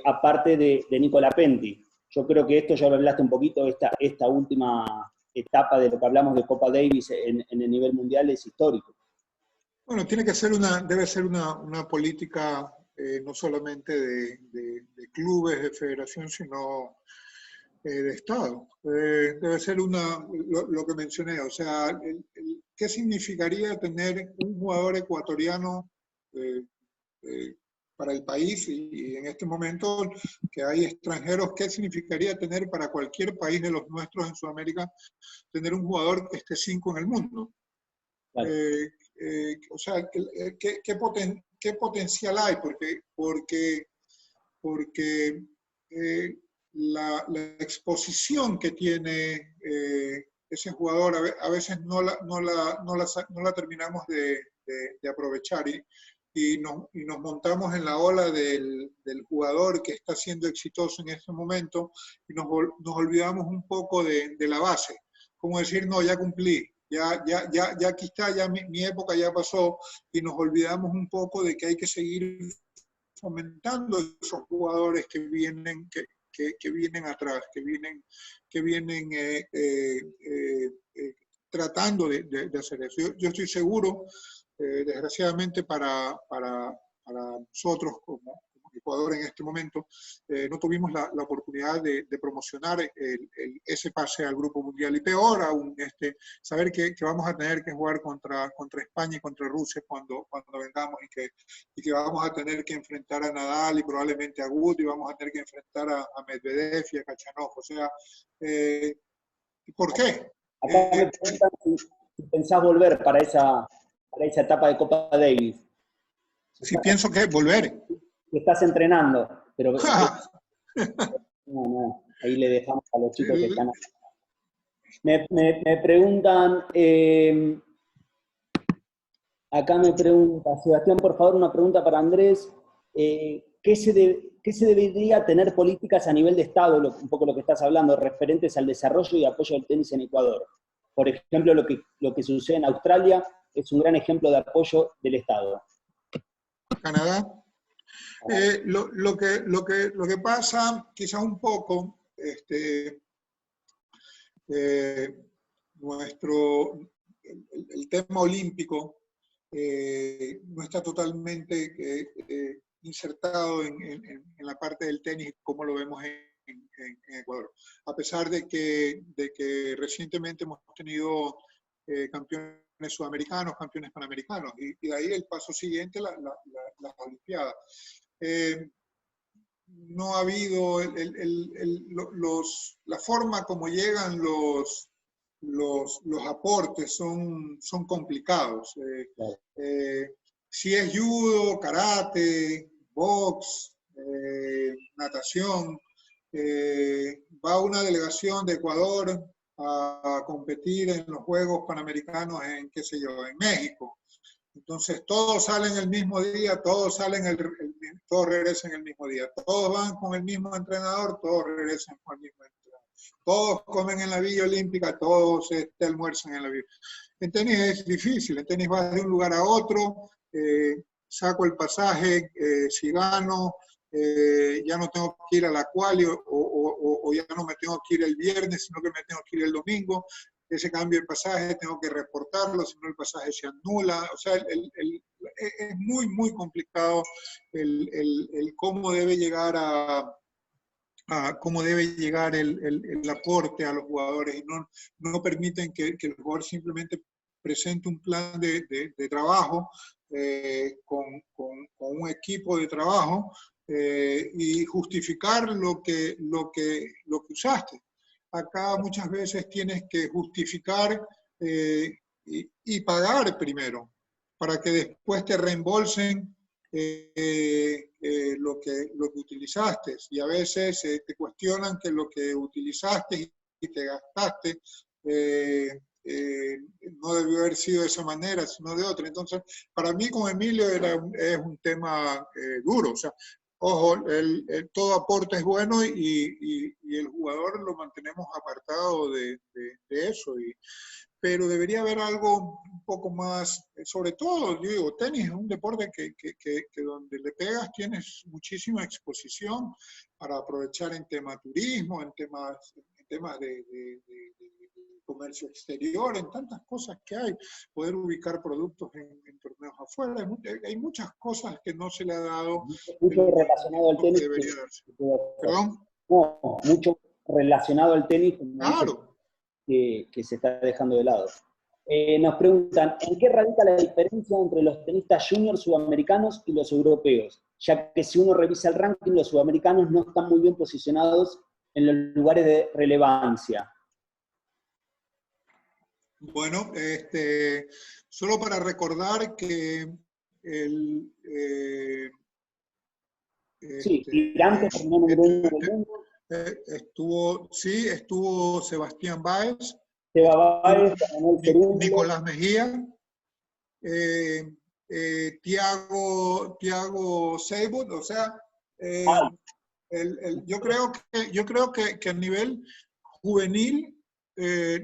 aparte de Nicola Penti? Yo creo que esto ya lo hablaste un poquito, esta última etapa de lo que hablamos de Copa Davis en el nivel mundial es histórico. Bueno, debe ser una política no solamente de clubes, de federación, sino de Estado. Debe ser lo que mencioné, o sea, ¿qué significaría tener un jugador ecuatoriano eh, eh, para el país y en este momento que hay extranjeros, qué significaría tener para cualquier país de los nuestros en Sudamérica, tener un jugador que esté 5 en el mundo? Claro. O sea, ¿qué potencial hay? Porque la exposición que tiene ese jugador a veces no la terminamos de aprovechar y nos montamos en la ola del jugador que está siendo exitoso en este momento y nos olvidamos un poco de la base. Como decir, no, ya cumplí, ya aquí está, ya mi época ya pasó, y nos olvidamos un poco de que hay que seguir fomentando esos jugadores que vienen atrás, que vienen tratando de hacer eso. Yo estoy seguro, desgraciadamente para nosotros como Ecuador en este momento, no tuvimos la oportunidad de promocionar ese pase al Grupo Mundial. Y peor aún, saber que vamos a tener que jugar contra España y contra Rusia cuando vengamos y que vamos a tener que enfrentar a Nadal y probablemente a Gut y vamos a tener que enfrentar a Medvedev y a Kachanov. O sea, ¿por qué? Acá me preguntan si pensás volver para esa etapa de Copa Davis. Si pienso que volver. Estás entrenando, pero no, ahí le dejamos a los chicos que están. Me preguntan, acá me pregunta, Sebastián, por favor, una pregunta para Andrés. ¿Qué se debería tener políticas a nivel de Estado, un poco lo que estás hablando, referentes al desarrollo y apoyo del tenis en Ecuador? Por ejemplo, lo que sucede en Australia es un gran ejemplo de apoyo del Estado. Canadá. Lo que pasa, quizás un poco, el tema olímpico no está totalmente insertado en la parte del tenis como lo vemos en Ecuador. A pesar de que recientemente hemos tenido campeones sudamericanos, campeones panamericanos, y de ahí el paso siguiente, las Olimpiadas. No ha habido la forma como llegan los aportes son complicados. Si es judo, karate, box, natación, va una delegación de Ecuador a competir en los Juegos Panamericanos en, qué sé yo, en México. Entonces todos salen el mismo día, todos regresan el mismo día, todos van con el mismo entrenador, todos regresan con el mismo entrenador, todos comen en la Villa Olímpica, todos almuerzan en la Villa. En tenis es difícil, en tenis vas de un lugar a otro, saco el pasaje, si gano, ya no tengo que ir a la quali o ya no me tengo que ir el viernes, sino que me tengo que ir el domingo. Ese cambio de pasaje tengo que reportarlo, si no el pasaje se anula. O sea, es muy, muy complicado el cómo debe llegar cómo debe llegar el aporte a los jugadores, y no permiten que el jugador simplemente presente un plan de trabajo con un equipo de trabajo y justificar lo que usaste. Acá muchas veces tienes que justificar y pagar primero, para que después te reembolsen lo que utilizaste. Y a veces te cuestionan que lo que utilizaste y te gastaste no debió haber sido de esa manera, sino de otra. Entonces, para mí con Emilio es un tema duro. O sea, ojo, todo aporte es bueno y el jugador lo mantenemos apartado de eso. Pero debería haber algo un poco más, sobre todo, yo digo, tenis es un deporte que donde le pegas tienes muchísima exposición para aprovechar en tema turismo, en temas de comercio exterior, en tantas cosas que hay, poder ubicar productos en torneos afuera. Hay muchas cosas que no se le ha dado mucho relacionado al tenis que debería darse. ¿Perdón? No, mucho relacionado al tenis, Claro. que se está dejando de lado. Nos preguntan, ¿en qué radica la diferencia entre los tenistas juniors sudamericanos y los europeos? Ya que si uno revisa el ranking, los sudamericanos no están muy bien posicionados en los lugares de relevancia. Bueno, solo para recordar que sí, Tirante terminó número 1 del mundo. estuvo Sebastián Báez, Seba Báez ganó el segundo. Nicolás Mejía, Thiago Seibold, o sea, yo creo que a nivel juvenil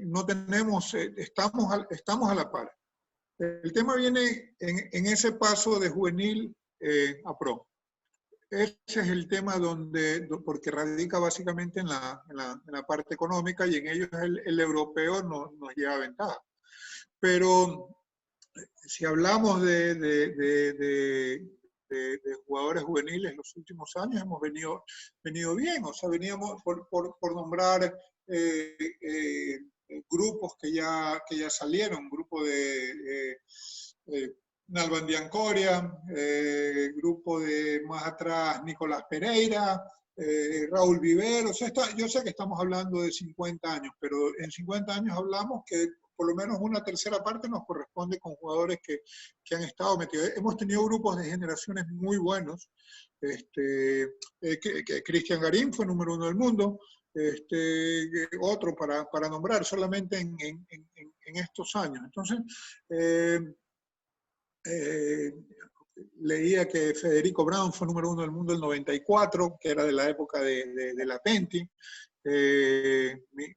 no tenemos, estamos a la par. El tema viene en ese paso de juvenil a pro. Ese es el tema porque radica básicamente en la parte económica y en ellos el europeo nos lleva ventaja. Pero si hablamos de jugadores juveniles en los últimos años, hemos venido bien. O sea, veníamos por nombrar grupos que ya salieron, grupo de Nalbandian Coria, grupo de más atrás Nicolás Pereira, Raúl Viver. O sea, yo sé que estamos hablando de 50 años, pero en 50 años hablamos que por lo menos una tercera parte nos corresponde con jugadores que han estado metidos. Hemos tenido grupos de generaciones muy buenos. Cristian Garín fue número 1 del mundo. Otro para nombrar solamente en estos años. Entonces, leía que Federico Brown fue número 1 del mundo en el 94, que era de la época de la Penti.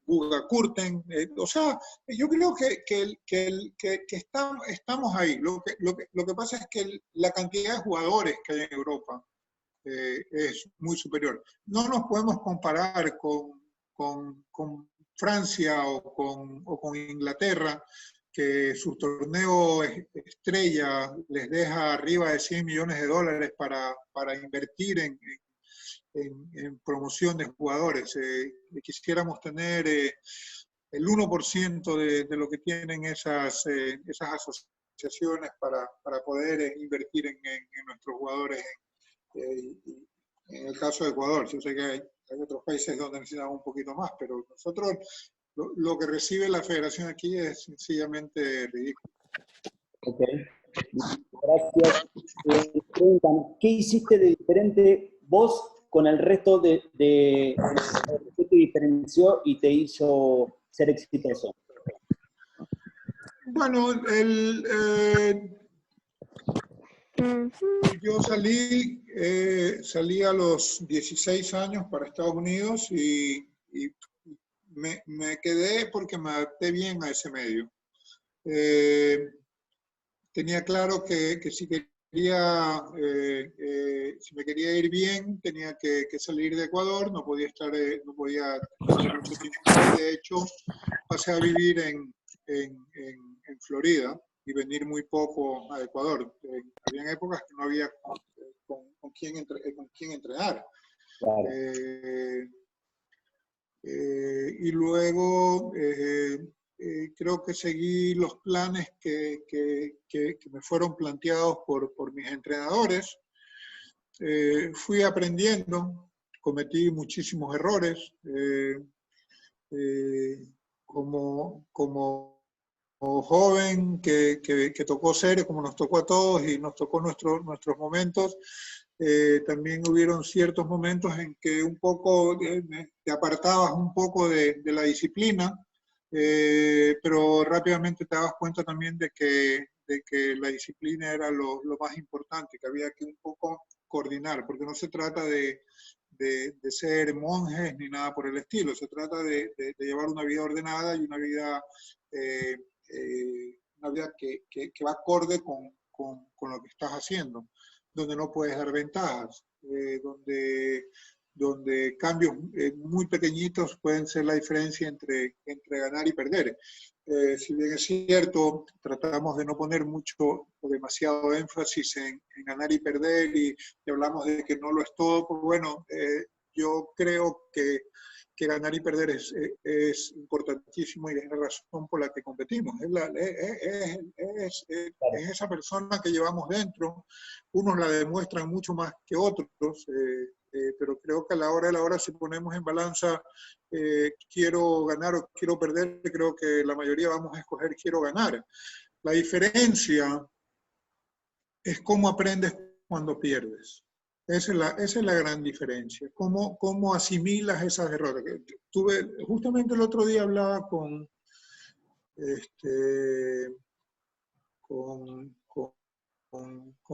Guga Kurten, o sea, yo creo que estamos ahí. Lo que pasa es que la cantidad de jugadores que hay en Europa es muy superior. No nos podemos comparar con Francia o con Inglaterra, que su torneo estrella les deja arriba de $100 millones para invertir en promoción de jugadores. Quisiéramos tener el 1% de lo que tienen esas asociaciones para poder invertir en nuestros jugadores. En el caso de Ecuador, yo sé que hay otros países donde necesitamos un poquito más, pero nosotros lo que recibe la federación aquí es sencillamente ridículo. Ok, gracias. Preguntan, ¿qué hiciste de diferente vos con el resto de ¿qué te diferenció y te hizo ser exitoso? Bueno, yo salí a los 16 años para Estados Unidos y me quedé porque me adapté bien a ese medio. Tenía claro que si me quería ir bien, tenía que salir de Ecuador, no podía estar mucho tiempo. De hecho, pasé a vivir en Florida y venir muy poco a Ecuador. Había épocas que no había con quién entrenar. Claro. Y luego creo que seguí los planes que me fueron planteados por mis entrenadores. Fui aprendiendo, cometí muchísimos errores, como joven que tocó ser, como nos tocó a todos y nos tocó nuestros momentos, también hubieron ciertos momentos en que un poco te apartabas un poco de la disciplina, pero rápidamente te dabas cuenta también de que la disciplina era lo más importante, que había que un poco coordinar, porque no se trata de ser monjes ni nada por el estilo, se trata de llevar una vida ordenada y una vida que va acorde con lo que estás haciendo, donde no puedes dar ventajas, donde cambios muy pequeñitos pueden ser la diferencia entre ganar y perder. Si bien es cierto, tratamos de no poner mucho o demasiado énfasis en ganar y perder y hablamos de que no lo es todo, pues bueno, yo creo que ganar y perder es importantísimo y es la razón por la que competimos. Es esa persona que llevamos dentro. Unos la demuestran mucho más que otros, pero creo que a la hora de la hora, si ponemos en balanza quiero ganar o quiero perder, creo que la mayoría vamos a escoger quiero ganar. La diferencia es cómo aprendes cuando pierdes. Esa es la gran diferencia. ¿Cómo asimilas esas derrotas? Justamente el otro día hablaba con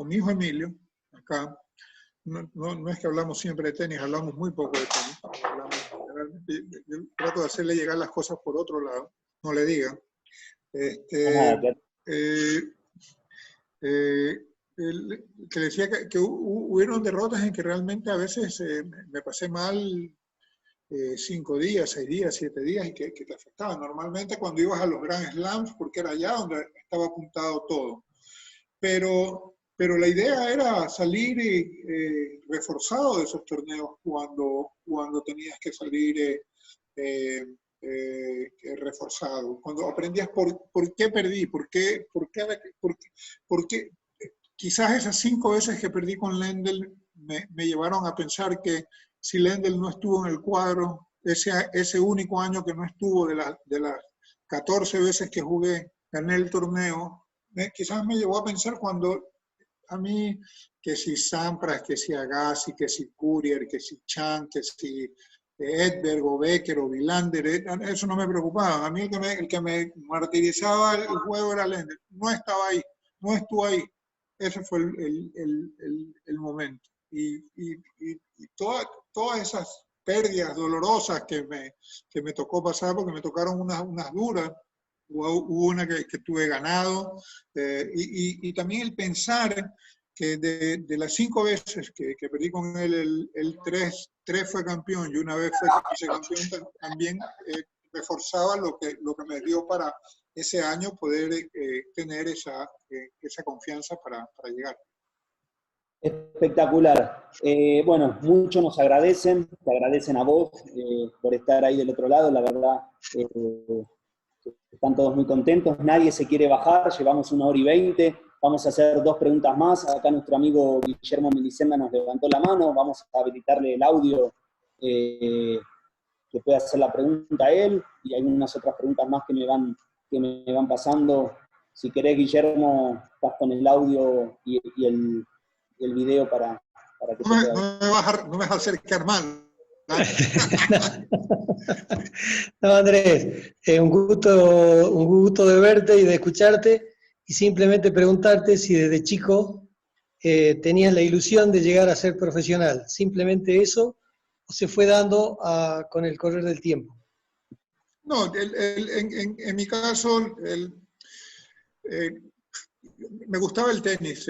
mi hijo Emilio, acá. No es que hablamos siempre de tenis, hablamos muy poco de tenis. Yo trato de hacerle llegar las cosas por otro lado, no le digan. Que decía que hubieron derrotas en que realmente a veces me pasé mal 5 días, 6 días, 7 días y que te afectaban. Normalmente cuando ibas a los Grand Slams, porque era allá donde estaba apuntado todo. Pero la idea era salir reforzado de esos torneos cuando tenías que salir reforzado. Cuando aprendías por qué perdí, por qué quizás esas 5 veces que perdí con Lendl me llevaron a pensar que si Lendl no estuvo en el cuadro, ese único año que no estuvo de las 14 veces que jugué, gané el torneo, quizás me llevó a pensar cuando a mí, que si Sampras, que si Agassi, que si Courier, que si Chan, que si Edberg o Becker o Villander, eso no me preocupaba. A mí el que me martirizaba el juego era Lendl. No estaba ahí, no estuvo ahí. Ese fue el momento. Y todas esas pérdidas dolorosas que me tocó pasar, porque me tocaron unas duras, hubo una que tuve ganado, y también el pensar que de las 5 veces que perdí con él, el 3 fue campeón y una vez fue vicecampeón, también reforzaba lo que me dio para ese año poder tener esa confianza para llegar. Espectacular. Bueno, muchos nos agradecen, te agradecen a vos por estar ahí del otro lado, la verdad. Están todos muy contentos, nadie se quiere bajar, llevamos 1 hora y 20, vamos a hacer 2 preguntas más. Acá nuestro amigo Guillermo Milicenda nos levantó la mano, vamos a habilitarle el audio que pueda hacer la pregunta a él, y hay unas otras preguntas más que me van pasando. Si querés, Guillermo, estás con el audio y el video para que no me vas a hacer quedar mal. No, Andrés, un gusto de verte y de escucharte, y simplemente preguntarte si desde chico tenías la ilusión de llegar a ser profesional. ¿Simplemente eso o se fue dando con el correr del tiempo? No, en mi caso, me gustaba el tenis,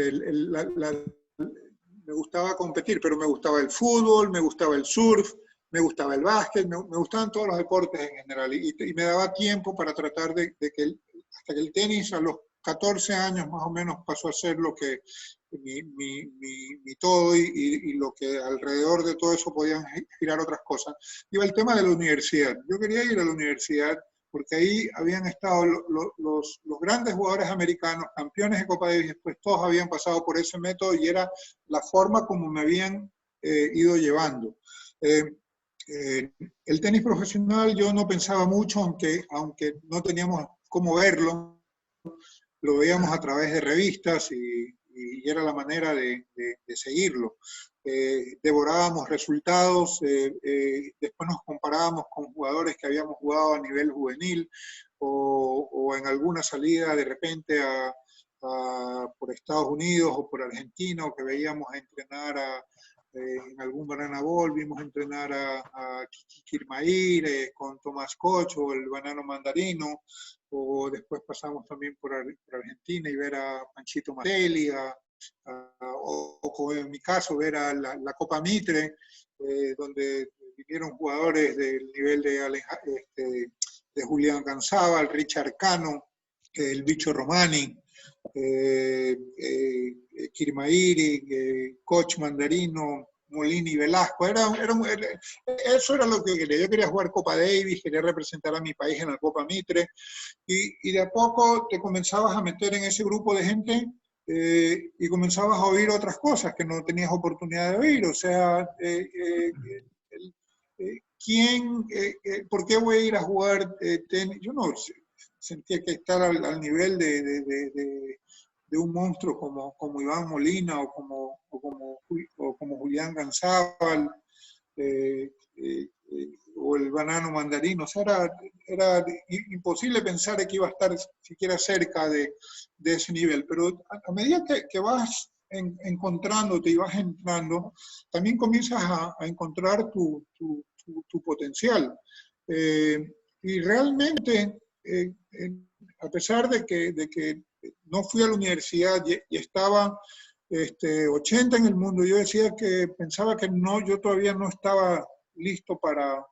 me gustaba competir, pero me gustaba el fútbol, me gustaba el surf, me gustaba el básquet, me gustaban todos los deportes en general, y me daba tiempo para tratar de que hasta que el tenis a los 14 años más o menos pasó a ser lo que mi todo, y lo que alrededor de todo eso podían girar otras cosas. Iba el tema de la universidad. Yo quería ir a la universidad porque ahí habían estado los grandes jugadores americanos, campeones de Copa Davis, pues todos habían pasado por ese método y era la forma como me habían ido llevando. El tenis profesional yo no pensaba mucho, aunque no teníamos cómo verlo. lo veíamos a través de revistas y era la manera de seguirlo. Devorábamos resultados, después nos comparábamos con jugadores que habíamos jugado a nivel juvenil o en alguna salida de repente por Estados Unidos o por Argentina, o que veíamos a entrenar en algún Banana Ball, vimos entrenar a Kiki Kirmair con Tomás Koch o el Banano Mandarino, o después pasamos también por Argentina y ver a Panchito Martelli, o como en mi caso ver a la Copa Mitre, donde vinieron jugadores del nivel de Julián Ganzábal, Richard Cano, el Bicho Romani, Kirmairi, Koch Mandarino, Molini, Velasco. Eso era lo que yo quería. Yo quería jugar Copa Davis, quería representar a mi país en la Copa Mitre, y de a poco te comenzabas a meter en ese grupo de gente y comenzabas a oír otras cosas que no tenías oportunidad de oír. O sea, ¿por qué voy a ir a jugar tenis? Yo no sentía que estar al nivel de un monstruo como Iván Molina o como Julián Ganzábal o el Banano Mandarino. O sea, era imposible pensar que iba a estar siquiera cerca de ese nivel. Pero a medida que vas encontrándote y vas entrando, también comienzas a encontrar tu potencial. Y realmente, a pesar de que no fui a la universidad y estaba 80 en el mundo, yo pensaba que no, yo todavía no estaba listo para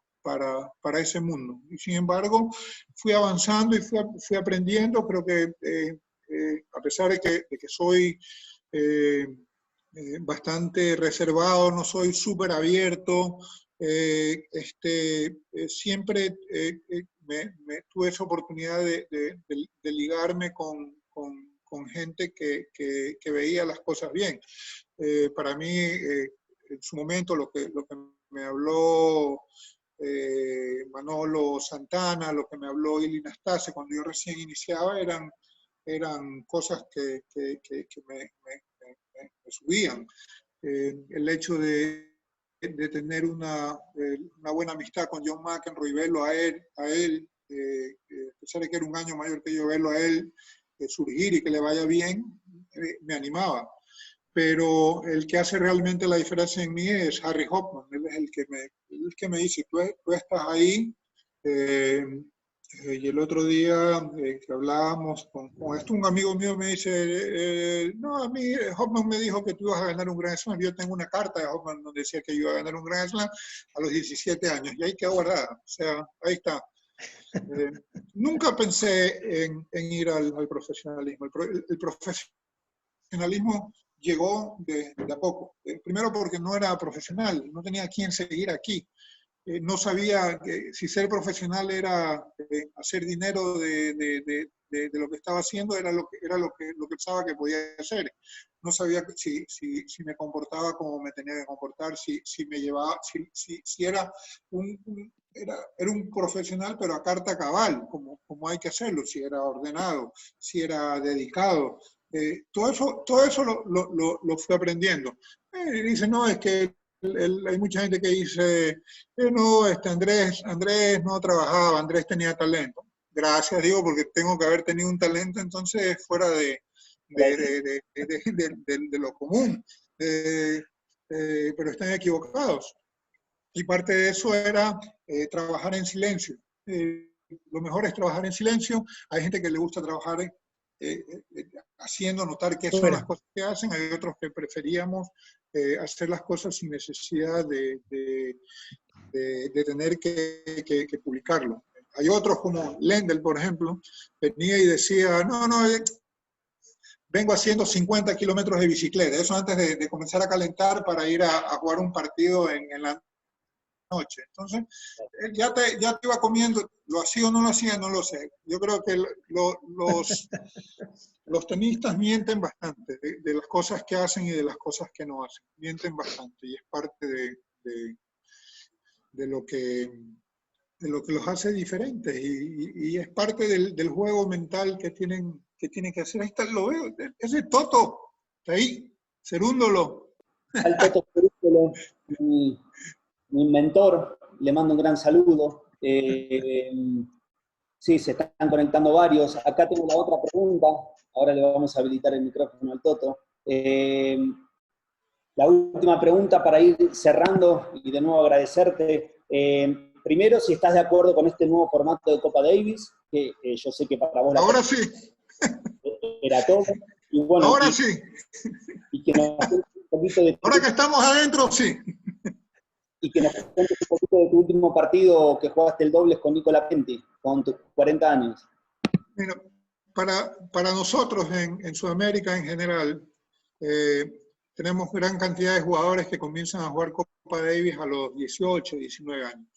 ese mundo. Y sin embargo, fui avanzando y fui aprendiendo. Creo que a pesar de que soy bastante reservado, no soy súper abierto, siempre tuve esa oportunidad de ligarme con gente que veía las cosas bien. Para mí, en su momento, lo que me habló Manolo Santana, lo que me habló Ili Nastase cuando yo recién iniciaba, eran cosas que me subían. El hecho de tener una buena amistad con John McEnroe y verlo a él a pesar de que era un año mayor que yo, verlo a él surgir y que le vaya bien, me animaba. Pero el que hace realmente la diferencia en mí es Harry Hoffman. Él es el que me dice, tú estás ahí. Y el otro día que hablábamos con esto, un amigo mío me dice, no, a mí Hoffman me dijo que tú ibas a ganar un Grand Slam. Yo tengo una carta de Hoffman donde decía que yo iba a ganar un Grand Slam a los 17 años, y ahí quedó guardada. O sea, ahí está. Nunca pensé en ir al profesionalismo. El profesionalismo llegó de a poco. Primero porque no era profesional, no tenía a quién seguir aquí. No sabía si ser profesional era hacer dinero de lo que estaba haciendo, era lo que pensaba que podía hacer. No sabía si me comportaba como me tenía que comportar, si me llevaba, si era un profesional, pero a carta cabal, como hay que hacerlo, si era ordenado, si era dedicado. Todo eso lo fui aprendiendo. Y dice, no, es que hay mucha gente que dice, no, Andrés no trabajaba, Andrés tenía talento. Gracias, digo, porque tengo que haber tenido un talento entonces fuera de lo común. Pero están equivocados. Y parte de eso era trabajar en silencio. Lo mejor es trabajar en silencio. Hay gente que le gusta trabajar haciendo notar qué son las cosas que hacen. Hay otros que preferíamos hacer las cosas sin necesidad de tener que publicarlo. Hay otros como Lendl, por ejemplo, venía y decía, no, vengo haciendo 50 kilómetros de bicicleta. Eso antes de comenzar a calentar para ir a jugar un partido en la noche. Entonces, ya te iba comiendo, lo hacía o no lo hacía, no lo sé. Yo creo que los tenistas mienten bastante de las cosas que hacen y de las cosas que no hacen. Mienten bastante y es parte de lo que los hace diferentes y es parte del juego mental que tienen ¿Qué tiene que hacer? Ahí está, lo veo, ese es Toto, está ahí, Cerúndolo. Al Toto Cerúndolo, mi mentor, le mando un gran saludo. Sí, se están conectando varios. Acá tengo la otra pregunta, ahora le vamos a habilitar el micrófono al Toto. La última pregunta para ir cerrando y de nuevo agradecerte. Primero, si estás de acuerdo con este nuevo formato de Copa Davis, que yo sé que para vos Ahora sí. Era todo. Y bueno, ahora sí. Y que nos cuentes un poquito de ahora que estamos adentro, sí. Y que nos cuentes un poquito de tu último partido que jugaste el dobles con Nicola Penti, con tus 40 años. Mira, para nosotros en Sudamérica en general, tenemos gran cantidad de jugadores que comienzan a jugar Copa Davis a los 18, 19 años.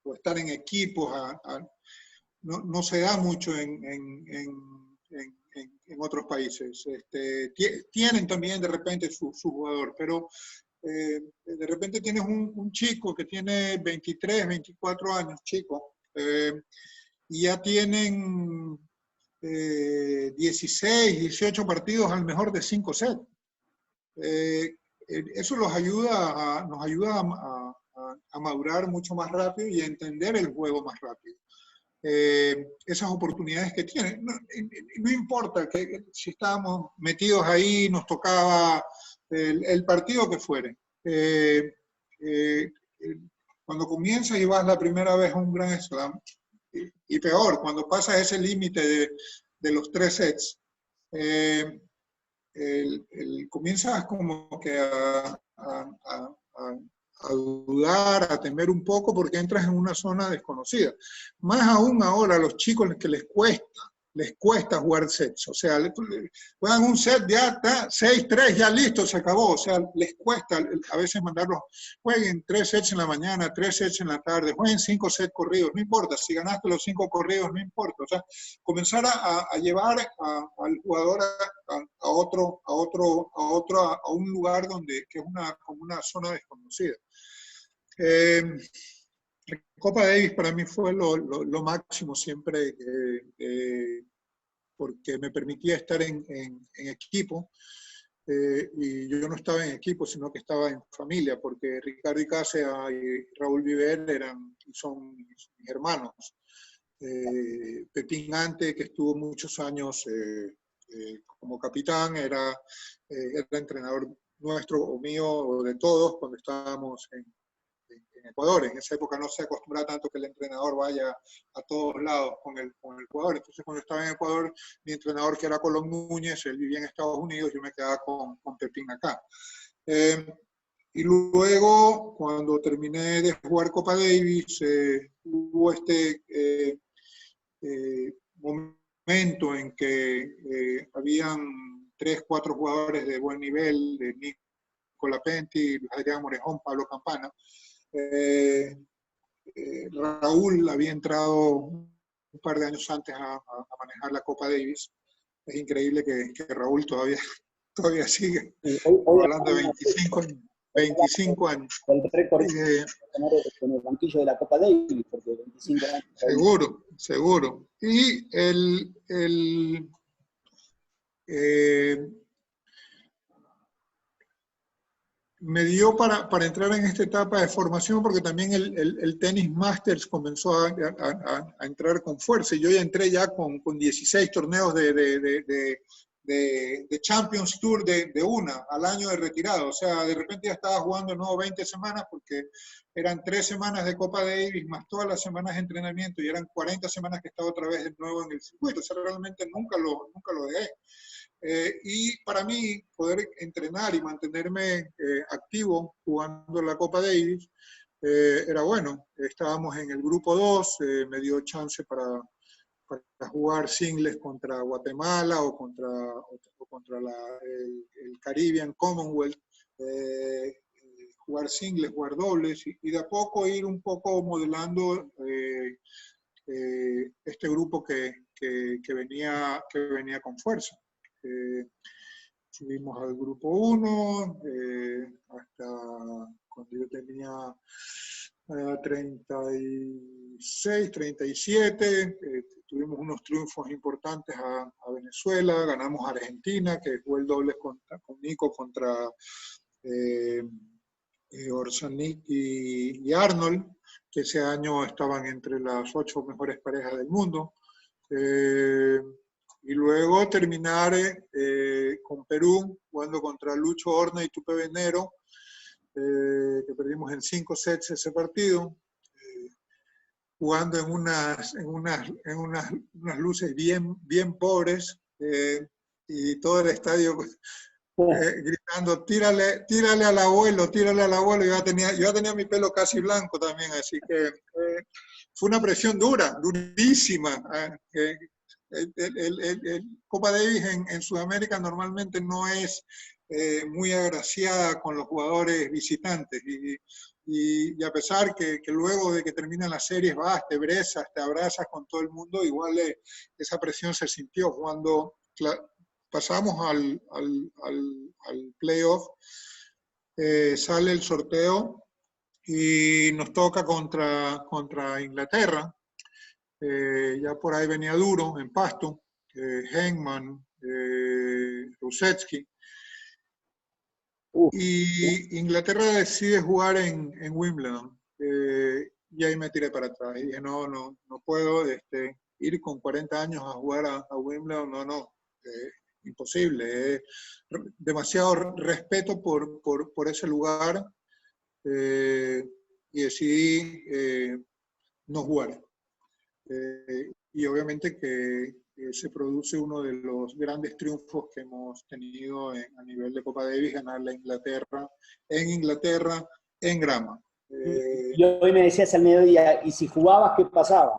O estar en equipos, no se da mucho en otros países. Tienen también de repente su jugador, pero de repente tienes un chico que tiene 23, 24 años, chico, y ya tienen 16, 18 partidos al mejor de 5 sets. Eso nos ayuda a madurar mucho más rápido y a entender el juego más rápido. Esas oportunidades que tienen. No importa que si estábamos metidos ahí, nos tocaba el partido que fuere. Cuando comienzas y vas la primera vez a un Grand Slam, y peor, cuando pasas ese límite de los 3 sets, comienzas como que a dudar, a temer un poco porque entras en una zona desconocida. Más aún ahora a los chicos que les cuesta jugar sets. O sea, juegan un set, ya está, 6-3, ya listo, se acabó. O sea, les cuesta a veces mandarlos, jueguen 3 sets en la mañana, 3 sets en la tarde, jueguen 5 sets corridos, no importa, si ganaste los 5 corridos, no importa. O sea, comenzar a llevar al jugador a un lugar que es como una zona desconocida. Copa Davis para mí fue lo máximo siempre, porque me permitía estar en equipo, y yo no estaba en equipo, sino que estaba en familia, porque Ricardo Icácea y Raúl Viver son mis hermanos. Pepín Ante, que estuvo muchos años como capitán, era entrenador nuestro o mío o de todos cuando estábamos en Ecuador. En esa época no se acostumbraba tanto que el entrenador vaya a todos lados con el jugador. Entonces, cuando estaba en Ecuador, mi entrenador, que era Colón Núñez, él vivía en Estados Unidos, yo me quedaba con Pepín acá. Y luego, cuando terminé de jugar Copa Davis, hubo este momento en que habían 3, 4 jugadores de buen nivel, de Nicola Penti, Adrián Morejón, Pablo Campana. Raúl había entrado un par de años antes a manejar la Copa Davis. Es increíble que Raúl todavía sigue. Hoy hablando de 25 años. El récord en el banquillo de la Copa Davis, porque 25 años. Seguro. Y me dio para entrar en esta etapa de formación, porque también el tenis Masters comenzó a entrar con fuerza. Y yo ya entré ya con 16 torneos de Champions Tour de una al año de retirado. O sea, de repente ya estaba jugando no 20 semanas, porque eran 3 semanas de Copa Davis más todas las semanas de entrenamiento, y eran 40 semanas que estaba otra vez de nuevo en el circuito. O sea, realmente nunca lo dejé. Y para mí, poder entrenar y mantenerme activo jugando la Copa Davis era bueno. Estábamos en el grupo 2, me dio chance para jugar singles contra Guatemala o contra el Caribbean Commonwealth, jugar singles, jugar dobles, y de a poco ir un poco modelando este grupo que venía con fuerza. Subimos al grupo 1 hasta cuando yo tenía 36, 37, tuvimos tuvimos unos triunfos importantes a Venezuela, ganamos a Argentina, que jugó el doble con Nico contra Orsanik y Arnold, que ese año estaban entre las 8 mejores parejas del mundo. Y luego terminar con Perú, jugando contra Lucho Horna y Tupe Venero, que perdimos en 5 sets ese partido, jugando en unas luces bien pobres, y todo el estadio gritando, tírale al abuelo, yo ya tenía mi pelo casi blanco también, así que fue una presión durísima. El Copa Davis en Sudamérica normalmente no es muy agraciada con los jugadores visitantes, y a pesar que luego de que terminan las series vas, te abrazas con todo el mundo, igual esa presión se sintió. Cuando pasamos al playoff, sale el sorteo y nos toca contra Inglaterra. Ya por ahí venía duro, en Pasto, Henman, Rusetsky. Y Inglaterra decide jugar en Wimbledon. Y ahí me tiré para atrás. Y dije, no puedo ir con 40 años a jugar a Wimbledon, no. Imposible. Demasiado respeto por ese lugar. Y decidí no jugar. Y obviamente que se produce uno de los grandes triunfos que hemos tenido a nivel de Copa Davis, ganar en Inglaterra, en grama. Y hoy me decías al mediodía, ¿y si jugabas qué pasaba?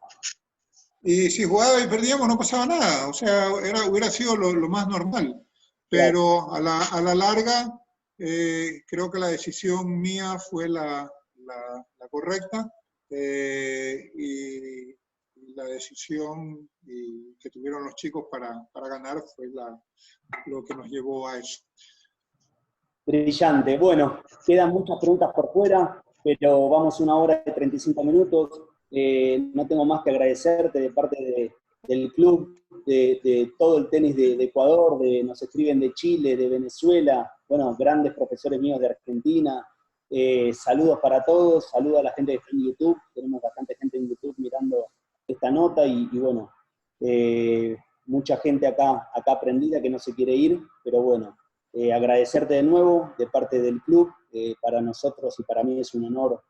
Y si jugaba y perdíamos no pasaba nada, o sea, hubiera sido lo más normal. Pero claro, a la larga, creo que la decisión mía fue la correcta, y la decisión que tuvieron los chicos para ganar fue lo que nos llevó a eso. Brillante. Bueno, quedan muchas preguntas por fuera, pero vamos 1 hora y 35 minutos. No tengo más que agradecerte de parte del club, de todo el tenis de Ecuador, nos escriben de Chile, de Venezuela, bueno, grandes profesores míos de Argentina. Saludos para todos, saludos a la gente que está en YouTube, tenemos bastante gente en YouTube mirando esta nota y bueno, mucha gente acá prendida que no se quiere ir, pero bueno, agradecerte de nuevo de parte del club, para nosotros y para mí es un honor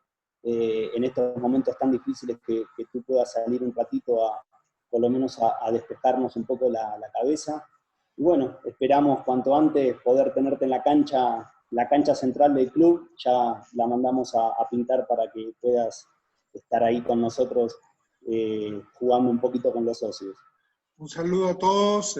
en estos momentos tan difíciles que tú puedas salir un ratito por lo menos a despejarnos un poco la cabeza. Y bueno, esperamos cuanto antes poder tenerte en la cancha central del club, ya la mandamos a pintar para que puedas estar ahí con nosotros jugando un poquito con los socios. Un saludo a todos,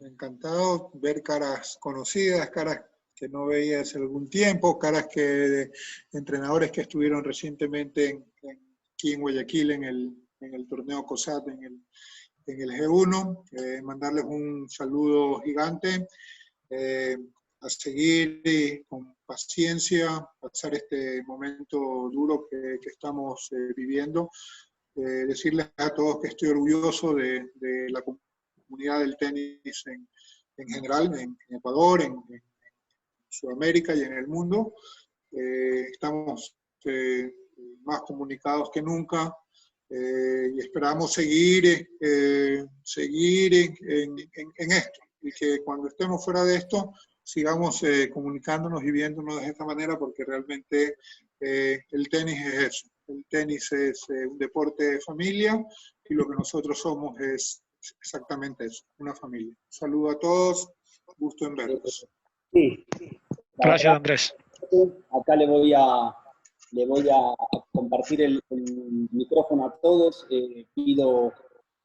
encantado ver caras conocidas, caras que no veía hace algún tiempo, caras de entrenadores que estuvieron recientemente aquí en Guayaquil en el torneo COSAT, en el G1, mandarles un saludo gigante, a seguir con paciencia, pasar este momento duro que estamos viviendo. Decirles a todos que estoy orgulloso de la comunidad del tenis en general, en Ecuador, en Sudamérica y en el mundo. Estamos más comunicados que nunca, y esperamos seguir en esto, y que cuando estemos fuera de esto sigamos comunicándonos y viéndonos de esta manera, porque realmente el tenis es eso. El tenis es un deporte de familia, y lo que nosotros somos es exactamente eso, una familia. Un saludo a todos, gusto en verlos. Sí. Gracias, Andrés. Acá le voy a compartir el micrófono a todos. Pido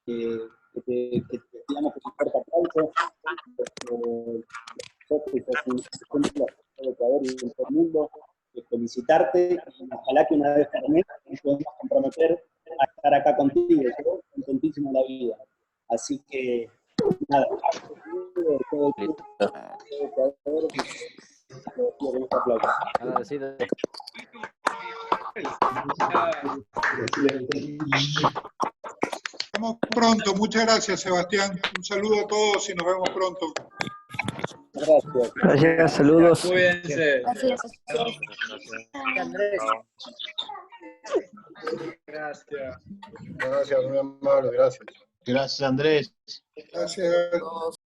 que digamos que un fuerte aplauso de Ecuador y de todo el mundo. Felicitarte, y ojalá que una vez termine nos podamos comprometer a estar acá contigo. Yo contentísimo de la vida. Así que, nada, todo el club, todo Ecuador, un aplauso. Agradecido. vemos pronto. Muchas gracias, Sebastián. Un saludo a todos y nos vemos pronto. Gracias. Gracias, saludos. Cuídense. Gracias. Andrés. Gracias. Gracias, muy amable, gracias. Gracias, Andrés. Gracias.